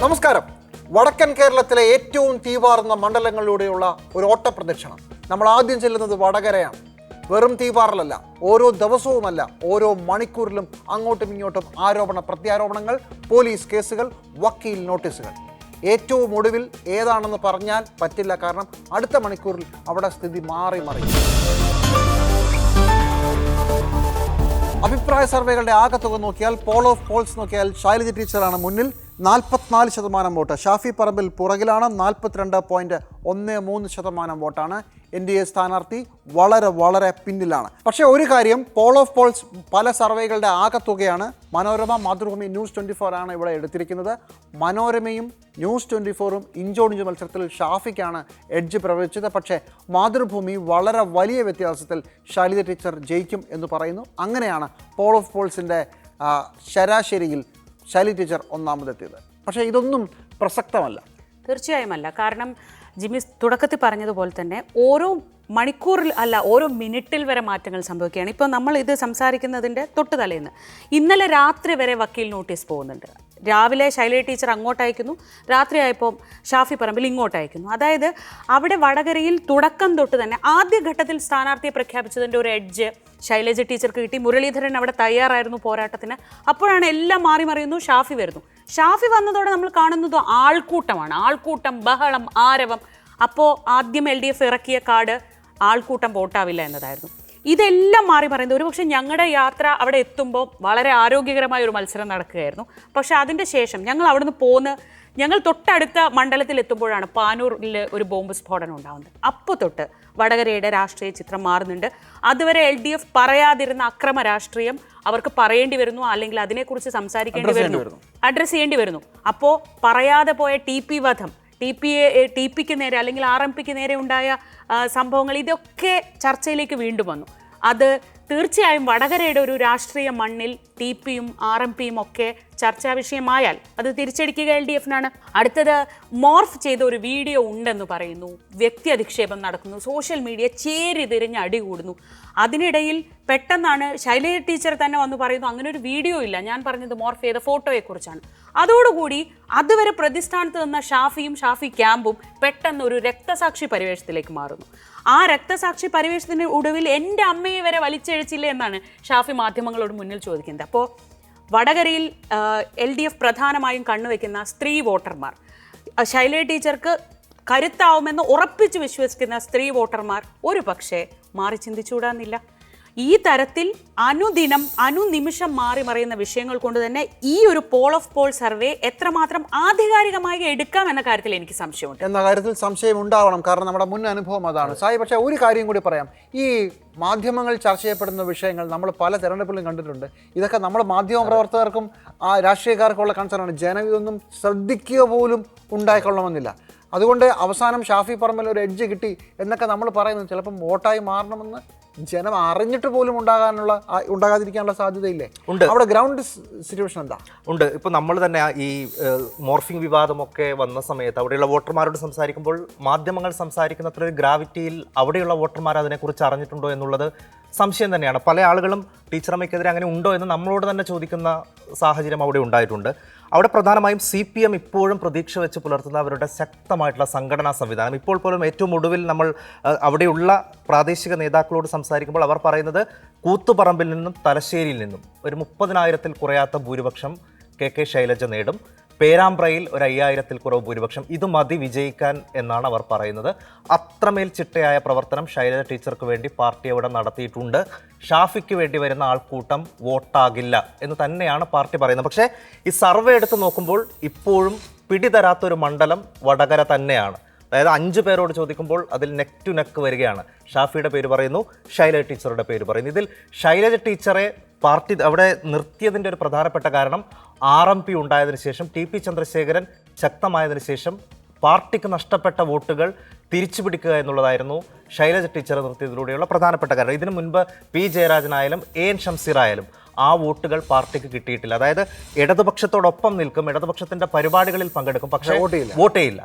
നമസ്കാരം. വടക്കൻ കേരളത്തിലെ ഏറ്റവും തീപാറുന്ന മണ്ഡലങ്ങളിലൂടെയുള്ള ഒരു ഓട്ടപ്രദക്ഷിണം. നമ്മൾ ആദ്യം ചെല്ലുന്നത് വടകരയാണ്. വെറും തീപാറലല്ല, ഓരോ ദിവസവുമല്ല, ഓരോ മണിക്കൂറിലും അങ്ങോട്ടും ഇങ്ങോട്ടും ആരോപണ പ്രത്യാരോപണങ്ങൾ, പോലീസ് കേസുകൾ, വക്കീൽ നോട്ടീസുകൾ. ഏറ്റവും ഒടുവിൽ ഏതാണെന്ന് പറഞ്ഞാൽ പറ്റില്ല, കാരണം അടുത്ത മണിക്കൂറിൽ അവിടെ സ്ഥിതി മാറി മറിയും. അഭിപ്രായ സർവേകളുടെ ആകത്തുക നോക്കിയാൽ, പോൾ ഓഫ് പോൾസ് നോക്കിയാൽ ശൈലജ ടീച്ചറാണ് മുന്നിൽ, 44% വോട്ട്. ഷാഫി പറമ്പിൽ പുറകിലാണ്, 42.13% വോട്ടാണ്. NDA സ്ഥാനാർത്ഥി വളരെ പിന്നിലാണ്. പക്ഷേ ഒരു കാര്യം, പോൾ ഓഫ് പോൾസ് പല സർവേകളുടെ ആകത്തുകയാണ്. മനോരമ, മാതൃഭൂമി, ന്യൂസ് 24 ആണ് ഇവിടെ എടുത്തിരിക്കുന്നത്. മനോരമയും ന്യൂസ് 24ഉം ഇഞ്ചോടിഞ്ച് മത്സരത്തിൽ ഷാഫിക്കാണ് എഡ്ജ് പ്രവചിച്ചത്. പക്ഷേ മാതൃഭൂമി വളരെ വലിയ വ്യത്യാസത്തിൽ ശൈലജ ടീച്ചർ ജയിക്കും എന്ന് പറയുന്നു. അങ്ങനെയാണ് പോൾ ഓഫ് പോൾസിൻ്റെ ശരാശരിയിൽ ശൈലജ ടീച്ചർ ഒന്നാമതെത്തിയത്. പക്ഷേ ഇതൊന്നും പ്രസക്തമല്ല. തീർച്ചയായും അല്ല. കാരണം ജിമ്മി തുടക്കത്തിൽ പറഞ്ഞതുപോലെ തന്നെ ഓരോ മണിക്കൂറിൽ അല്ല, ഓരോ മിനിറ്റിൽ വരെ മാറ്റങ്ങൾ സംഭവിക്കുകയാണ്. ഇപ്പോൾ നമ്മൾ ഇത് സംസാരിക്കുന്നതിൻ്റെ തൊട്ട് തലേന്ന് ഇന്നലെ രാത്രി വരെ വക്കീൽ നോട്ടീസ് പോകുന്നുണ്ട്. രാവിലെ ശൈലജ ടീച്ചർ അങ്ങോട്ട് അയക്കുന്നു, രാത്രിയായപ്പോൾ ഷാഫി പറമ്പിൽ ഇങ്ങോട്ട് അയക്കുന്നു. അതായത് അവിടെ വടകരയിൽ തുടക്കം തൊട്ട് തന്നെ ആദ്യഘട്ടത്തിൽ സ്ഥാനാർത്ഥിയെ പ്രഖ്യാപിച്ചതിൻ്റെ ഒരു എഡ്ജ് ശൈലജ ടീച്ചർക്ക് കിട്ടി. മുരളീധരൻ അവിടെ തയ്യാറായിരുന്നു പോരാട്ടത്തിന്. അപ്പോഴാണ് എല്ലാം മാറി മറിയുന്നു, ഷാഫി വരുന്നു. ഷാഫി വന്നതോടെ നമ്മൾ കാണുന്നത് ആൾക്കൂട്ടമാണ്. ആൾക്കൂട്ടം, ബഹളം, ആരവം. അപ്പോൾ ആദ്യം LDF ഇറക്കിയ കാർഡ് ആൾക്കൂട്ടം വോട്ടാവില്ല എന്നതായിരുന്നു. ഇതെല്ലാം മാറി പറയുന്നത്. ഒരുപക്ഷെ ഞങ്ങളുടെ യാത്ര അവിടെ എത്തുമ്പോൾ വളരെ ആരോഗ്യകരമായ ഒരു മത്സരം നടക്കുകയായിരുന്നു. പക്ഷേ അതിൻ്റെ ശേഷം ഞങ്ങൾ അവിടുന്ന് പോന്ന് ഞങ്ങൾ തൊട്ടടുത്ത മണ്ഡലത്തിൽ എത്തുമ്പോഴാണ് പാനൂരിൽ ഒരു ബോംബ് സ്ഫോടനം ഉണ്ടാകുന്നത്. അപ്പോൾ തൊട്ട് വടകരയുടെ രാഷ്ട്രീയ ചിത്രം മാറുന്നുണ്ട്. അതുവരെ LDF പറയാതിരുന്ന അക്രമ രാഷ്ട്രീയം അവർക്ക് പറയേണ്ടി വരുന്നു, അല്ലെങ്കിൽ അതിനെക്കുറിച്ച് സംസാരിക്കേണ്ടി വരുന്നു, അഡ്രസ്സ് ചെയ്യേണ്ടി വരുന്നു. അപ്പോൾ പറയാതെ പോയ TP വധം, TPക്ക് നേരെ അല്ലെങ്കിൽ RMPക്ക് നേരെ ഉണ്ടായ സംഭവങ്ങൾ, ഇതൊക്കെ ചർച്ചയിലേക്ക് വീണ്ടും വന്നു. അത് തീർച്ചയായും വടകരയുടെ ഒരു രാഷ്ട്രീയ മണ്ണിൽ TPയും RMPയും ഒക്കെ ചർച്ചാ വിഷയമായാൽ അത് തിരിച്ചടിക്കുക LDFനാണ്. അടുത്തത് മോർഫ് ചെയ്ത ഒരു വീഡിയോ ഉണ്ടെന്ന് പറയുന്നു. വ്യക്തി അധിക്ഷേപം നടക്കുന്നു, സോഷ്യൽ മീഡിയ ചേരി തിരിഞ്ഞ് അടികൂടുന്നു. അതിനിടയിൽ പെട്ടെന്നാണ് ശൈലജ ടീച്ചർ തന്നെ വന്ന് പറയുന്നു അങ്ങനെ ഒരു വീഡിയോ ഇല്ല, ഞാൻ പറഞ്ഞത് മോർഫ് ചെയ്ത ഫോട്ടോയെക്കുറിച്ചാണ്. അതോടുകൂടി അതുവരെ പ്രതിസ്ഥാനത്ത് നിന്ന ഷാഫിയും ഷാഫി ക്യാമ്പും പെട്ടെന്ന് ഒരു രക്തസാക്ഷി പരിവേഷത്തിലേക്ക് മാറുന്നു. ആ രക്തസാക്ഷി പരിവേഷത്തിന് ഒടുവിൽ എൻ്റെ അമ്മയെ വരെ വലിച്ചഴിച്ചില്ലേ എന്നാണ് ഷാഫി മാധ്യമങ്ങളോട് മുന്നിൽ ചോദിക്കുന്നത്. അപ്പോൾ വടകരയിൽ LDF പ്രധാനമായും കണ്ണുവെക്കുന്ന സ്ത്രീ വോട്ടർമാർ, ശൈലജ ടീച്ചർക്ക് കരുത്താവുമെന്ന് ഉറപ്പിച്ച് വിശ്വസിക്കുന്ന സ്ത്രീ വോട്ടർമാർ ഒരു പക്ഷേ മാറി ചിന്തിച്ചുകൂടാന്നില്ല. ഈ തരത്തിൽ അനുനിമിഷം മാറി മറിയുന്ന വിഷയങ്ങൾ കൊണ്ട് തന്നെ ഈ ഒരു പോൾ ഓഫ് പോൾ സർവേ എത്രമാത്രം ആധികാരികമായി എടുക്കാം എന്ന കാര്യത്തിൽ എനിക്ക് സംശയമുണ്ട്. എന്ന കാര്യത്തിൽ സംശയം ഉണ്ടാവണം, കാരണം നമ്മുടെ മുൻ അനുഭവം അതാണ്. സായി, പക്ഷേ ഒരു കാര്യം കൂടി പറയാം. ഈ മാധ്യമങ്ങൾ ചർച്ച ചെയ്യപ്പെടുന്ന വിഷയങ്ങൾ നമ്മൾ പല തെരഞ്ഞെടുപ്പിലും കണ്ടിട്ടുണ്ട്. ഇതൊക്കെ നമ്മൾ മാധ്യമ പ്രവർത്തകർക്കും രാഷ്ട്രീയക്കാർക്കുള്ള കൺസേണാണ്. ജനം ഇതൊന്നും ശ്രദ്ധിക്കുക പോലും ഉണ്ടായിക്കൊള്ളണമെന്നില്ല. അതുകൊണ്ട് അവസാനം ഷാഫി പറമ്പിൽ ഒരു എഡ്ജ് കിട്ടി എന്നൊക്കെ നമ്മൾ പറയുന്നത് ചിലപ്പം വോട്ടായി മാറണമെന്ന് ജനം അറിഞ്ഞിട്ട് പോലും ഉണ്ടാകാതിരിക്കാനുള്ള സാധ്യതയില്ലേ? ഉണ്ട്. അവിടെ ഗ്രൗണ്ട് സിറ്റുവേഷൻ എന്താ? ഉണ്ട്. ഇപ്പോൾ നമ്മൾ തന്നെ ഈ മോർഫിംഗ് വിവാദമൊക്കെ വന്ന സമയത്ത് അവിടെയുള്ള വോട്ടർമാരോട് സംസാരിക്കുമ്പോൾ മാധ്യമങ്ങൾ സംസാരിക്കുന്നത്ര ഒരു ഗ്രാവിറ്റിയിൽ അവിടെയുള്ള വോട്ടർമാർ അതിനെക്കുറിച്ച് അറിഞ്ഞിട്ടുണ്ടോ എന്നുള്ളത് സംശയം തന്നെയാണ്. പല ആളുകളും ടീച്ചറമ്മയ്ക്കെതിരെ അങ്ങനെ ഉണ്ടോ എന്ന് നമ്മളോട് തന്നെ ചോദിക്കുന്ന സാഹചര്യം അവിടെ ഉണ്ടായിട്ടുണ്ട്. അവിടെ പ്രധാനമായും CPM ഇപ്പോഴും പ്രതീക്ഷ വെച്ച് പുലർത്തുന്ന അവരുടെ ശക്തമായിട്ടുള്ള സംഘടനാ സംവിധാനം. ഇപ്പോൾ പോലും ഏറ്റവും ഒടുവിൽ നമ്മൾ അവിടെയുള്ള പ്രാദേശിക നേതാക്കളോട് സംസാരിക്കുമ്പോൾ അവർ പറയുന്നത് കൂത്തുപറമ്പിൽ നിന്നും തലശ്ശേരിയിൽ നിന്നും ഒരു 30,000-ൽ കുറയാത്ത ഭൂരിപക്ഷം KK ശൈലജ നേടും. പേരാമ്പ്രയിൽ ഒരു 5,000-ൽ കുറവ് ഭൂരിപക്ഷം, ഇത് മതി വിജയിക്കാൻ എന്നാണ് അവർ പറയുന്നത്. അത്രമേൽ ചിട്ടയായ പ്രവർത്തനം ശൈലജ ടീച്ചർക്ക് വേണ്ടി പാർട്ടി അവിടെ നടത്തിയിട്ടുണ്ട്. ഷാഫിക്ക് വേണ്ടി വരുന്ന ആൾക്കൂട്ടം വോട്ടാകില്ല എന്ന് തന്നെയാണ് പാർട്ടി പറയുന്നത്. പക്ഷേ ഈ സർവേ എടുത്ത് നോക്കുമ്പോൾ ഇപ്പോഴും പിടിതരാത്തൊരു മണ്ഡലം വടകര തന്നെയാണ്. അതായത് 5 പേരോട് ചോദിക്കുമ്പോൾ അതിൽ നെക്ക് ടു നെക്ക് വരികയാണ്. ഷാഫിയുടെ പേര് പറയുന്നു, ശൈലജ ടീച്ചറുടെ പേര് പറയുന്നു. ഇതിൽ ശൈലജ ടീച്ചറെ പാർട്ടി അവിടെ നിർത്തിയതിൻ്റെ ഒരു പ്രധാനപ്പെട്ട കാരണം RMP ഉണ്ടായതിനു ശേഷം TP ചന്ദ്രശേഖരൻ ശക്തമായതിനു ശേഷം പാർട്ടിക്ക് നഷ്ടപ്പെട്ട വോട്ടുകൾ തിരിച്ചു പിടിക്കുക എന്നുള്ളതായിരുന്നു ശൈലജ ടീച്ചറെ നിർത്തിയതിലൂടെയുള്ള പ്രധാനപ്പെട്ട കാരണം. ഇതിനു മുൻപ് P ജയരാജനായാലും AN ഷംസീറായാലും ആ വോട്ടുകൾ പാർട്ടിക്ക് കിട്ടിയിട്ടില്ല. അതായത് ഇടതുപക്ഷത്തോടൊപ്പം നിൽക്കും, ഇടതുപക്ഷത്തിൻ്റെ പരിപാടികളിൽ പങ്കെടുക്കും, പക്ഷേ വോട്ടേയില്ല.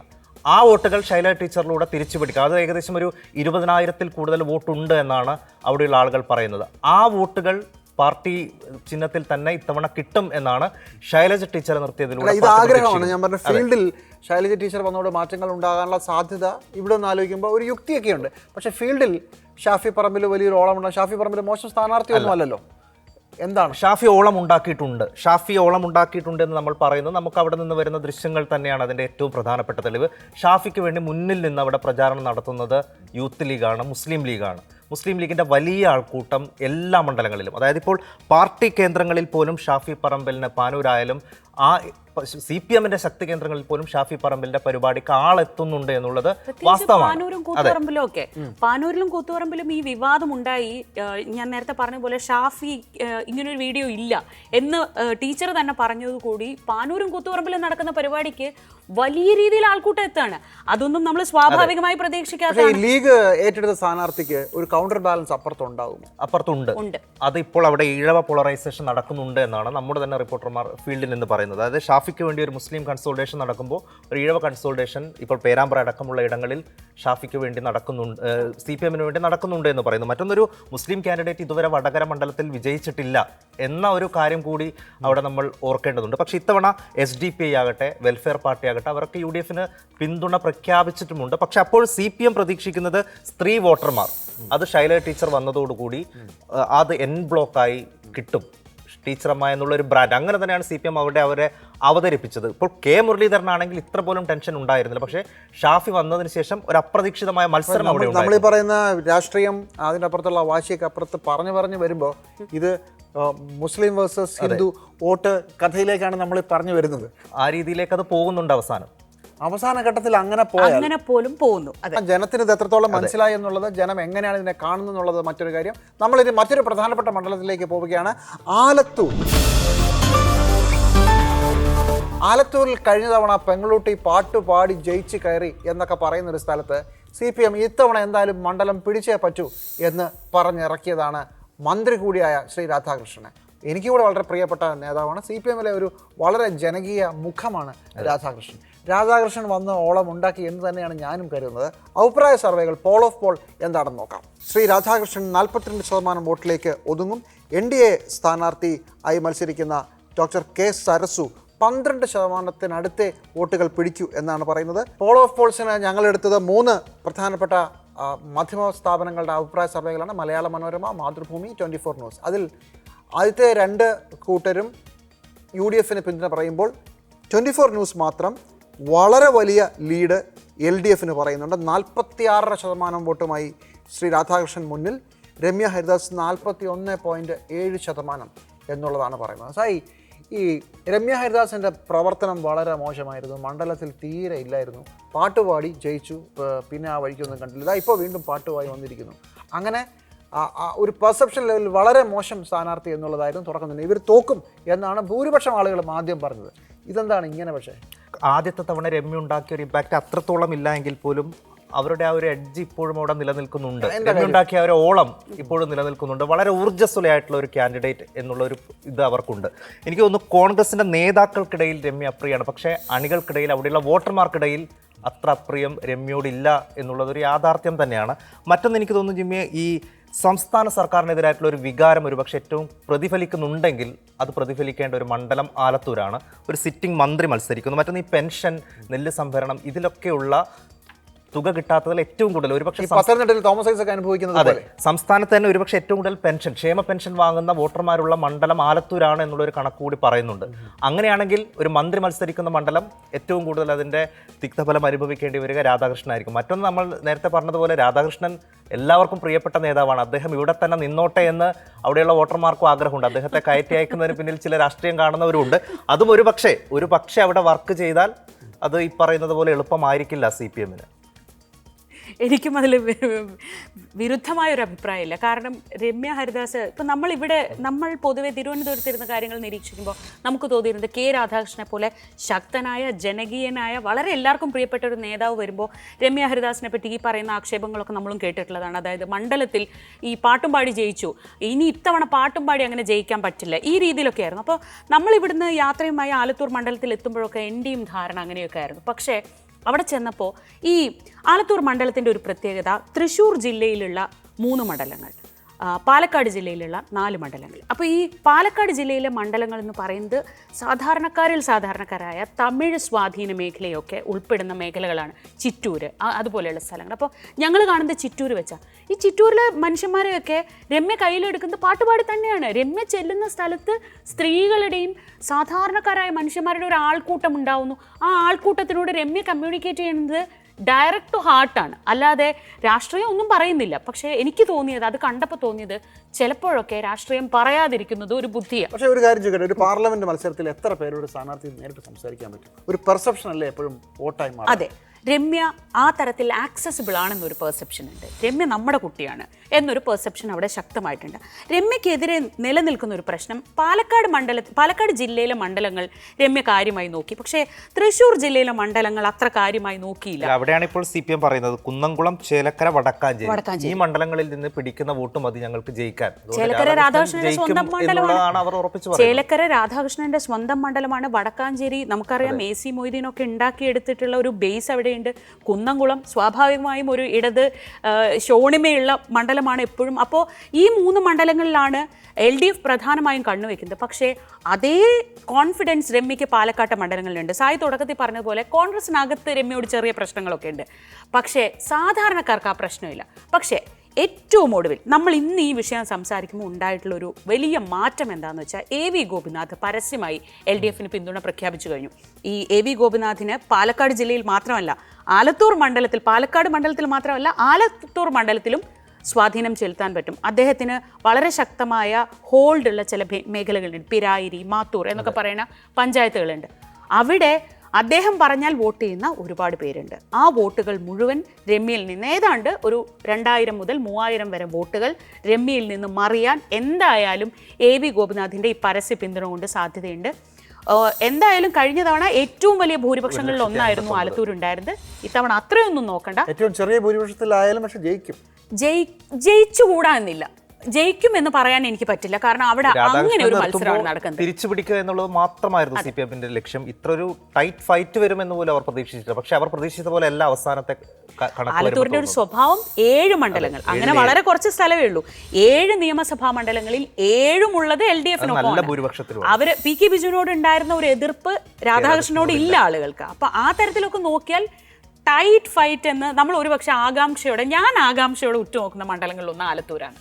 ആ വോട്ടുകൾ ശൈലജ ടീച്ചറിലൂടെ തിരിച്ചു പിടിക്കുക. അത് ഏകദേശം ഒരു 20,000-ൽ കൂടുതൽ വോട്ടുണ്ട് എന്നാണ് അവിടെയുള്ള ആളുകൾ പറയുന്നത്. ആ വോട്ടുകൾ പാർട്ടി ചിഹ്നത്തിൽ തന്നെ ഇത്തവണ കിട്ടും എന്നാണ് ശൈലജ ടീച്ചർ നിർത്തിയതിലൂടെ ഇത് ആഗ്രഹമാണ്. ഞാൻ പറഞ്ഞ ഫീൽഡിൽ ശൈലജ ടീച്ചർ വന്നതോടെ മാറ്റങ്ങൾ ഉണ്ടാകാനുള്ള സാധ്യത ഇവിടെ ഒന്ന് ആലോചിക്കുമ്പോൾ ഒരു യുക്തിയൊക്കെ ഉണ്ട്. പക്ഷേ ഫീൽഡിൽ ഷാഫി പറമ്പിൽ വലിയൊരു ഓളമുണ്ട്. ഷാഫി പറമ്പിൽ മോശം സ്ഥാനാർത്ഥിയൊന്നും അല്ലല്ലോ. എന്താണ് ഷാഫി ഓളം ഉണ്ടാക്കിയിട്ടുണ്ട് എന്ന് നമ്മൾ പറയുന്നത് നമുക്ക് അവിടെ നിന്ന് വരുന്ന ദൃശ്യങ്ങൾ തന്നെയാണ് അതിൻ്റെ ഏറ്റവും പ്രധാനപ്പെട്ട തെളിവ്. ഷാഫിക്ക് വേണ്ടി മുന്നിൽ നിന്ന് അവിടെ പ്രചാരണം നടത്തുന്നത് യൂത്ത് ലീഗാണ്, മുസ്ലിം ലീഗാണ്. മുസ്ലിം ലീഗിൻ്റെ വലിയ ആൾക്കൂട്ടം എല്ലാ മണ്ഡലങ്ങളിലും, അതായത് ഇപ്പോൾ പാർട്ടി കേന്ദ്രങ്ങളിൽ പോലും ഷാഫി പറമ്പലിന് പാനൂരായാലും ആ CPM-ന്റെ ശക്തി കേന്ദ്രങ്ങളിൽ പോലും ഷാഫി പറമ്പലിന്റെ പരിപാടിക്ക് ആളെത്തുന്നുണ്ട് എന്നുള്ളത് വാസ്തവമാണ്. പാനൂരും കൂത്തുപറമ്പിലും ഒക്കെ, പാനൂരിലും കൂത്തുപറമ്പിലും ഈ വിവാദം ഉണ്ടായി. ഞാൻ നേരത്തെ പറഞ്ഞ പോലെ ഷാഫി ഇങ്ങനൊരു വീഡിയോ ഇല്ല എന്ന് ടീച്ചർ തന്നെ പറഞ്ഞതുകൂടി പാനൂരും കൂത്തുപറമ്പിലും നടക്കുന്ന പരിപാടിക്ക് വലിയ രീതിയിൽ ആൾക്കൂട്ടം എത്താണ്. അതൊന്നും നമ്മൾ സ്വാഭാവികമായി പ്രതീക്ഷിക്കാത്ത. ലീഗ് ഏറ്റെടുത്ത സ്ഥാനാർത്ഥിക്ക് ഒരു കൗണ്ടർ ബാലൻസ് അപ്പുറത്തുണ്ട്. അത് ഇപ്പോൾ അവിടെ ഈഴവ പോളറൈസേഷൻ നടക്കുന്നുണ്ട് എന്നാണ് നമ്മുടെ തന്നെ റിപ്പോർട്ടർമാർ ഫീൽഡിൽ നിന്ന് പറയുന്നത്. അതായത് ഷാഫിക്ക് വേണ്ടി ഒരു മുസ്ലിം കൺസോൾട്ടേഷൻ നടക്കുമ്പോൾ ഒരു ഈഴവ കൺസോൾട്ടേഷൻ ഇപ്പോൾ പേരാമ്പ്ര അടക്കമുള്ള ഇടങ്ങളിൽ ഷാഫിക്ക് വേണ്ടി നടക്കുന്നുണ്ട്, CPM-ന് വേണ്ടി നടക്കുന്നുണ്ട് എന്ന് പറയുന്നു. മറ്റൊന്നൊരു മുസ്ലിം കാൻഡിഡേറ്റ് ഇതുവരെ വടകര മണ്ഡലത്തിൽ വിജയിച്ചിട്ടില്ല എന്ന ഒരു കാര്യം കൂടി അവിടെ നമ്മൾ ഓർക്കേണ്ടതുണ്ട്. പക്ഷേ ഇത്തവണ SDPI ആകട്ടെ, വെൽഫെയർ പാർട്ടി ആകട്ടെ, അവർക്ക് UDF-ന് പിന്തുണ പ്രഖ്യാപിച്ചിട്ടുമുണ്ട്. പക്ഷെ അപ്പോൾ CPM പ്രതീക്ഷിക്കുന്നത് സ്ത്രീ വോട്ടർമാർ, അത് ശൈലജ ടീച്ചർ വന്നതോടുകൂടി അത് എൻ ബ്ലോക്കായി കിട്ടും, ടീച്ചറമ്മ എന്നുള്ളൊരു ബ്രാൻഡ്. അങ്ങനെ തന്നെയാണ് CPM അവരെ അവതരിപ്പിച്ചത്. ഇപ്പോൾ K മുരളീധരനാണെങ്കിൽ ഇത്ര പോലും ടെൻഷൻ ഉണ്ടായിരുന്നില്ല. പക്ഷേ ഷാഫി വന്നതിന് ശേഷം ഒരു അപ്രതീക്ഷിതമായ മത്സരം അവിടെ ഉണ്ടായി. നമ്മൾ ഈ പറയുന്ന രാഷ്ട്രീയം അതിൻ്റെ അപ്പുറത്തുള്ള വാശിയൊക്കെ അപ്പുറത്ത് പറഞ്ഞു വരുമ്പോൾ ഇത് മുസ്ലിം വേഴ്സസ് ഹിന്ദു വോട്ട് കഥയിലേക്കാണ് നമ്മൾ പറഞ്ഞു വരുന്നത്. ആ രീതിയിലേക്ക് അത് പോകുന്നുണ്ട്. അവസാന ഘട്ടത്തിൽ അങ്ങനെ പോലും പോകുന്നു. ജനത്തിന് ഇത് എത്രത്തോളം മനസ്സിലായി എന്നുള്ളത്, ജനം എങ്ങനെയാണ് ഇതിനെ കാണുന്നത് എന്നുള്ളത് മറ്റൊരു കാര്യം. നമ്മളിത് മറ്റൊരു പ്രധാനപ്പെട്ട മണ്ഡലത്തിലേക്ക് പോവുകയാണ്. ആലത്തൂരിൽ കഴിഞ്ഞ തവണ പെങ്ങളൂട്ടി പാട്ടുപാടി ജയിച്ച് കയറി എന്നൊക്കെ പറയുന്നൊരു സ്ഥലത്ത് CPM ഇത്തവണ എന്തായാലും മണ്ഡലം പിടിച്ചേ പറ്റൂ എന്ന് പറഞ്ഞിറക്കിയതാണ് മന്ത്രി കൂടിയായ ശ്രീ രാധാകൃഷ്ണനെ. എനിക്ക് കൂടെ വളരെ പ്രിയപ്പെട്ട നേതാവാണ്. CPM-ലെ ഒരു വളരെ ജനകീയ മുഖമാണ് രാധാകൃഷ്ണൻ വന്ന് ഓളം ഉണ്ടാക്കി എന്ന് തന്നെയാണ് ഞാനും കരുതുന്നത്. അഭിപ്രായ സർവേകൾ, പോൾ ഓഫ് പോൾ എന്താണെന്ന് നോക്കാം. ശ്രീ രാധാകൃഷ്ണൻ 42% വോട്ടിലേക്ക് ഒതുങ്ങും. NDA സ്ഥാനാർത്ഥി ആയി മത്സരിക്കുന്ന ഡോക്ടർ K സരസു 12% വോട്ടുകൾ പിടിക്കൂ എന്നാണ് പറയുന്നത്. പോൾ ഓഫ് പോൾസിന് ഞങ്ങളെടുത്തത് 3 പ്രധാനപ്പെട്ട മാധ്യമ സ്ഥാപനങ്ങളുടെ അഭിപ്രായ സർവേകളാണ്: മലയാള മനോരമ, മാതൃഭൂമി, 24 ന്യൂസ്. അതിൽ ആദ്യത്തെ 2 കൂട്ടരും UDF-ന് പിന്തുണ പറയുമ്പോൾ 24 ന്യൂസ് മാത്രം വളരെ വലിയ ലീഡ് LDF-ന് പറയുന്നുണ്ട്. 46% വോട്ടുമായി ശ്രീ രാധാകൃഷ്ണൻ മുന്നിൽ. രമ്യ ഹരിദാസ് 41.7% എന്നുള്ളതാണ് പറയുന്നത്. സായി, ഈ രമ്യ ഹരിദാസിൻ്റെ പ്രവർത്തനം വളരെ മോശമായിരുന്നു. മണ്ഡലത്തിൽ തീരെ ഇല്ലായിരുന്നു. പാട്ടുപാടി ജയിച്ചു, പിന്നെ ആ വഴിക്കൊന്നും കണ്ടില്ല. ഇപ്പോൾ വീണ്ടും പാട്ടുപാടി വന്നിരിക്കുന്നു. അങ്ങനെ ഒരു പെർസെപ്ഷൻ ലെവലിൽ വളരെ മോശം സ്ഥാനാർത്ഥി എന്നുള്ളതായിരുന്നു തുടക്കം തന്നെ. ഇവർ തോക്കും എന്നാണ് ഭൂരിപക്ഷം ആളുകളും ആദ്യം പറഞ്ഞത്. ഇതെന്താണ് ഇങ്ങനെ? പക്ഷേ ആദ്യത്തെ തവണ രമ്യ ഉണ്ടാക്കിയ ഒരു ഇമ്പാക്റ്റ് അത്രത്തോളം ഇല്ല എങ്കിൽ പോലും അവരുടെ ആ ഒരു എഡ്ജ് ഇപ്പോഴും അവിടെ നിലനിൽക്കുന്നുണ്ട്. രമ്യ ഉണ്ടാക്കിയ ഒരു ഓളം ഇപ്പോഴും നിലനിൽക്കുന്നുണ്ട്. വളരെ ഊർജ്ജസ്വലയായിട്ടുള്ള ഒരു കാൻഡിഡേറ്റ് എന്നുള്ളൊരു ഇത് അവർക്കുണ്ട്. എനിക്ക് തോന്നുന്നു കോൺഗ്രസിൻ്റെ നേതാക്കൾക്കിടയിൽ രമ്യ അപ്രിയാണ്. പക്ഷേ അണികൾക്കിടയിൽ, അവിടെയുള്ള വോട്ടർമാർക്കിടയിൽ അത്ര അപ്രിയം രമ്യയോടില്ല എന്നുള്ളതൊരു യാഥാർത്ഥ്യം തന്നെയാണ്. മറ്റൊന്ന് എനിക്ക് തോന്നുന്നു ജിമ്മിയെ, ഈ സംസ്ഥാന സർക്കാരിനെതിരായിട്ടുള്ള ഒരു വികാരം ഒരുപക്ഷെ ഏറ്റവും പ്രതിഫലിക്കുന്നുണ്ടെങ്കിൽ അത് പ്രതിഫലിക്കേണ്ട ഒരു മണ്ഡലം ആലത്തൂരാണ്. ഒരു സിറ്റിംഗ് മന്ത്രി മത്സരിക്കുന്നു. മറ്റൊന്ന് ഈ പെൻഷൻ, നെല്ല് സംഭരണം, ഇതിലൊക്കെയുള്ള തുക കിട്ടാത്തതിൽ ഏറ്റവും കൂടുതൽ ഒരുപക്ഷെ തോമസ് ഐസക് അനുഭവിക്കുന്നത്. അതെ, സംസ്ഥാനത്ത് തന്നെ ഒരുപക്ഷെ ഏറ്റവും കൂടുതൽ ക്ഷേമ പെൻഷൻ വാങ്ങുന്ന വോട്ടർമാരുള്ള മണ്ഡലം ആലത്തൂരാണ് എന്നുള്ളൊരു കണക്ക് കൂടി പറയുന്നുണ്ട്. അങ്ങനെയാണെങ്കിൽ ഒരു മന്ത്രി മത്സരിക്കുന്ന മണ്ഡലം ഏറ്റവും കൂടുതൽ അതിൻ്റെ തിക്തഫലം അനുഭവിക്കേണ്ടി വരിക രാധാകൃഷ്ണനായിരിക്കും. മറ്റൊന്ന്, നമ്മൾ നേരത്തെ പറഞ്ഞതുപോലെ രാധാകൃഷ്ണൻ എല്ലാവർക്കും പ്രിയപ്പെട്ട നേതാവാണ്. അദ്ദേഹം ഇവിടെ തന്നെ നിന്നോട്ടെ എന്ന് അവിടെയുള്ള വോട്ടർമാർക്കും ആഗ്രഹമുണ്ട്. അദ്ദേഹത്തെ കയറ്റി അയക്കുന്നതിന് പിന്നിൽ ചില രാഷ്ട്രീയം കാണുന്നവരുണ്ട്. അതും ഒരു പക്ഷേ അവിടെ വർക്ക് ചെയ്താൽ അത് ഈ പറയുന്നത് പോലെ എളുപ്പമായിരിക്കില്ല CPM-ന്. എനിക്കും അതിൽ വിരുദ്ധമായൊരു അഭിപ്രായമില്ല. കാരണം രമ്യ ഹരിദാസ്, ഇപ്പം നമ്മൾ പൊതുവെ തിരുവനന്തപുരത്തിരുന്ന കാര്യങ്ങൾ നിരീക്ഷിക്കുമ്പോൾ നമുക്ക് തോന്നിയിരുന്നത് K രാധാകൃഷ്ണനെ പോലെ ശക്തനായ, ജനകീയനായ, വളരെ എല്ലാവർക്കും പ്രിയപ്പെട്ട ഒരു നേതാവ് വരുമ്പോൾ രമ്യ ഹരിദാസിനെ പറ്റി ഈ പറയുന്ന ആക്ഷേപങ്ങളൊക്കെ നമ്മളും കേട്ടിട്ടുള്ളതാണ്. അതായത് മണ്ഡലത്തിൽ ഈ പാട്ടുംപാടി ജയിച്ചു, ഇനി ഇത്തവണ പാട്ടുംപാടി അങ്ങനെ ജയിക്കാൻ പറ്റില്ല, ഈ രീതിയിലൊക്കെ ആയിരുന്നു. അപ്പോൾ നമ്മളിവിടുന്ന് യാത്രയുമായി ആലത്തൂർ മണ്ഡലത്തിൽ എത്തുമ്പോഴൊക്കെ എൻ്റെയും ധാരണ അങ്ങനെയൊക്കെ ആയിരുന്നു. പക്ഷേ അവിടെ ചെന്നപ്പോൾ ഈ ആലത്തൂർ മണ്ഡലത്തിൻ്റെ ഒരു പ്രത്യേകത, തൃശ്ശൂർ ജില്ലയിലുള്ള 3 മണ്ഡലങ്ങൾ, പാലക്കാട് ജില്ലയിലുള്ള 4 മണ്ഡലങ്ങൾ. അപ്പോൾ ഈ പാലക്കാട് ജില്ലയിലെ മണ്ഡലങ്ങൾ എന്ന് പറയുന്നത് സാധാരണക്കാരായ തമിഴ് സ്വാധീന മേഖലയൊക്കെ ഉൾപ്പെടുന്ന മേഖലകളാണ്. ചിറ്റൂർ അതുപോലെയുള്ള സ്ഥലങ്ങൾ. അപ്പോൾ ഞങ്ങൾ കാണുന്നത് ചിറ്റൂർ വെച്ചാൽ ഈ ചിറ്റൂരിലെ മനുഷ്യന്മാരെയൊക്കെ രമ്യ കയ്യിലെടുക്കുന്നത് പാട്ടുപാടി തന്നെയാണ്. രമ്യ ചെല്ലുന്ന സ്ഥലത്ത് സ്ത്രീകളുടെയും സാധാരണക്കാരായ മനുഷ്യന്മാരുടെ ഒരു ആൾക്കൂട്ടം ഉണ്ടാവുന്നു. ആ ആൾക്കൂട്ടത്തിനോട് രമ്യ കമ്മ്യൂണിക്കേറ്റ് ചെയ്യുന്നത് ഡയറക്റ്റ് ടു ഹാർട്ടാണ്, അല്ലാതെ രാഷ്ട്രീയം ഒന്നും പറയുന്നില്ല. പക്ഷേ എനിക്ക് തോന്നിയത്, അത് കണ്ടപ്പോൾ തോന്നിയത്, ചിലപ്പോഴൊക്കെ രാഷ്ട്രീയം പറയാതിരിക്കുന്നത് ഒരു ബുദ്ധിയാണ്. പക്ഷേ ഒരു കാര്യം ചോദിക്കട്ടെ, ഒരു പാർലമെന്റ് മത്സരത്തിൽ എത്ര പേരോട് സ്ഥാനാർത്ഥി നേരിട്ട് സംസാരിക്കാൻ പറ്റും? ഒരു പെർസെപ്ഷൻ അല്ലേ എപ്പോഴും വോട്ടായി മാറും. അതെ, രമ്യ ആ തരത്തിൽ ആക്സസിബിൾ ആണെന്നൊരു പെർസെപ്ഷൻ ഉണ്ട്. രമ്യ നമ്മുടെ കുട്ടിയാണ് എന്നൊരു പെർസെപ്ഷൻ അവിടെ ശക്തമായിട്ടുണ്ട്. രമ്യക്കെതിരെ നിലനിൽക്കുന്ന ഒരു പ്രശ്നം, പാലക്കാട് ജില്ലയിലെ മണ്ഡലങ്ങൾ രമ്യ കാര്യമായി നോക്കി, പക്ഷേ തൃശ്ശൂർ ജില്ലയിലെ മണ്ഡലങ്ങൾ അത്ര കാര്യമായി നോക്കിയില്ല. അവിടെയാണ് ഇപ്പോൾ CPM പറയുന്നത് കുന്നംകുളം, ചേലക്കര, വടക്കാഞ്ചേരി ഈ മണ്ഡലങ്ങളിൽ നിന്ന് പിടിക്കുന്ന വോട്ട് മതി ഞങ്ങൾക്ക് ജയിക്കാൻ. ചേലക്കര രാധാകൃഷ്ണന്റെ സ്വന്തം മണ്ഡലമാണ്. അവർ ഉറപ്പിച്ചു. ചേലക്കര രാധാകൃഷ്ണന്റെ സ്വന്തം മണ്ഡലമാണ്. വടക്കാഞ്ചേരി നമുക്കറിയാം, AC മൊയ്തീനൊക്കെ ഉണ്ടാക്കിയെടുത്തിട്ടുള്ള ഒരു ബേസ് അവിടെ ഉണ്ട്. കുന്നംകുളം സ്വാഭാവികമായും ഒരു ഇടത് ശോണിമയുള്ള മണ്ഡലമാണ് എപ്പോഴും. അപ്പോൾ ഈ 3 മണ്ഡലങ്ങളിലാണ് LDF പ്രധാനമായും കണ്ണുവെക്കുന്നത്. പക്ഷേ അതേ കോൺഫിഡൻസ് രമ്യയ്ക്ക് പാലക്കാട്ടെ മണ്ഡലങ്ങളിലുണ്ട്. സായി തുടക്കത്തിൽ പറഞ്ഞതുപോലെ കോൺഗ്രസിനകത്ത് രമ്യയോട് ചെറിയ പ്രശ്നങ്ങളൊക്കെ ഉണ്ട്, പക്ഷേ സാധാരണക്കാർക്ക് ആ പ്രശ്നമില്ല. പക്ഷേ ഏറ്റവും ഒടുവിൽ നമ്മൾ ഇന്ന് ഈ വിഷയം സംസാരിക്കുമ്പോൾ ഉണ്ടായിട്ടുള്ളൊരു വലിയ മാറ്റം എന്താണെന്ന് വെച്ചാൽ, AV ഗോപിനാഥ് പരസ്യമായി LDFന് പിന്തുണ പ്രഖ്യാപിച്ചു കഴിഞ്ഞു. ഈ AV ഗോപിനാഥിന് പാലക്കാട് ജില്ലയിൽ മാത്രമല്ല, പാലക്കാട് മണ്ഡലത്തിൽ മാത്രമല്ല, ആലത്തൂർ മണ്ഡലത്തിലും സ്വാധീനം ചെലുത്താൻ പറ്റും. അദ്ദേഹത്തിന് വളരെ ശക്തമായ ഹോൾഡുള്ള ചില മേഖലകളുണ്ട്. പിരായിരി, മാത്തൂർ എന്നൊക്കെ പറയുന്ന പഞ്ചായത്തുകളുണ്ട്. അവിടെ അദ്ദേഹം പറഞ്ഞാൽ വോട്ട് ചെയ്യുന്ന ഒരുപാട് പേരുണ്ട്. ആ വോട്ടുകൾ മുഴുവൻ രമ്യയിൽ നിന്ന്, ഏതാണ്ട് ഒരു 2000 മുതൽ 3000 വരെ വോട്ടുകൾ രമ്യയിൽ നിന്ന് മറിയാൻ എന്തായാലും AV ഗോപിനാഥിൻ്റെ ഈ പരസ്യ പിന്തുണ കൊണ്ട് സാധ്യതയുണ്ട്. എന്തായാലും കഴിഞ്ഞ തവണ ഏറ്റവും വലിയ ഭൂരിപക്ഷങ്ങളിൽ ഒന്നായിരുന്നു ആലത്തൂർ ഉണ്ടായിരുന്നത്. ഇത്തവണ അത്രയൊന്നും നോക്കണ്ട, ഏറ്റവും ചെറിയ ഭൂരിപക്ഷത്തിലായാലും പക്ഷെ ജയിച്ചുകൂടാ എന്നില്ല. ജയിക്കും എന്ന് പറയാൻ എനിക്ക് പറ്റില്ല, കാരണം അവിടെ അങ്ങനെ ഒരു മത്സരമാണ് നടക്കുന്നത്. തിരിച്ചു പിടിക്കുക എന്നുള്ളത് മാത്രമായിരുന്നു CPMന്റെ ലക്ഷ്യം. ഇത്ര ഒരു ടൈറ്റ് ഫൈറ്റ് വരുമെന്ന് പോലും അവർ പ്രതീക്ഷിച്ചില്ല. പക്ഷെ അവർ പ്രതീക്ഷിച്ച പോലെ എല്ലാ അവസാനത്തെ ആലത്തൂരിന്റെ ഒരു സ്വഭാവം 7 മണ്ഡലങ്ങൾ, അങ്ങനെ വളരെ കുറച്ച് സ്ഥലമേ ഉള്ളൂ. 7 നിയമസഭാ മണ്ഡലങ്ങളിൽ 7 ഉള്ളത് LDFനൊപ്പം. അവര് PK ബിജുവിനോട് ഉണ്ടായിരുന്ന ഒരു എതിർപ്പ് രാധാകൃഷ്ണനോട് ഇല്ല ആളുകൾക്ക്. അപ്പൊ ആ തരത്തിലൊക്കെ നോക്കിയാൽ ടൈറ്റ് ഫൈറ്റ് എന്ന് നമ്മൾ ഒരുപക്ഷെ ഞാൻ ആകാംക്ഷയോടെ ഉറ്റുനോക്കുന്ന മണ്ഡലങ്ങളിലൊന്ന് ആലത്തൂരാണ്.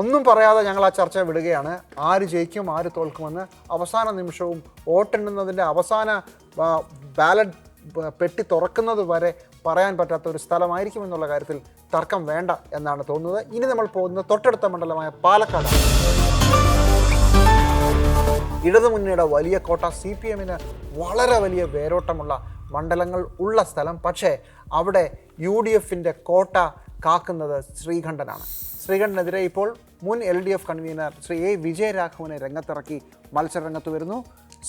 ഒന്നും പറയാതെ ഞങ്ങൾ ആ ചർച്ച വിടുകയാണ്. ആര് ജയിക്കും, ആര് തോൽക്കുമെന്ന് അവസാന നിമിഷവും വോട്ടെണ്ണുന്നതിൻ്റെ അവസാന ബാലറ്റ് പെട്ടി തുറക്കുന്നത് വരെ പറയാൻ പറ്റാത്ത ഒരു സ്ഥലമായിരിക്കും എന്നുള്ള കാര്യത്തിൽ തർക്കം വേണ്ട എന്നാണ് തോന്നുന്നത്. ഇനി നമ്മൾ പോകുന്നത് തൊട്ടടുത്ത മണ്ഡലമായ പാലക്കാടാണ്. ഇടതുമുന്നണിയുടെ വലിയ കോട്ട, CPMന് വളരെ വലിയ വേരോട്ടമുള്ള മണ്ഡലങ്ങൾ ഉള്ള സ്ഥലം. പക്ഷേ അവിടെ UDFൻ്റെ കോട്ട കാക്കുന്നത് ശ്രീകണ്ഠനാണ്. ശ്രീകണ്ഠനെതിരെ ഇപ്പോൾ മുൻ LDF കൺവീനർ ശ്രീ A വിജയരാഘവനെ രംഗത്തിറക്കി മത്സരരംഗത്ത് വരുന്നു.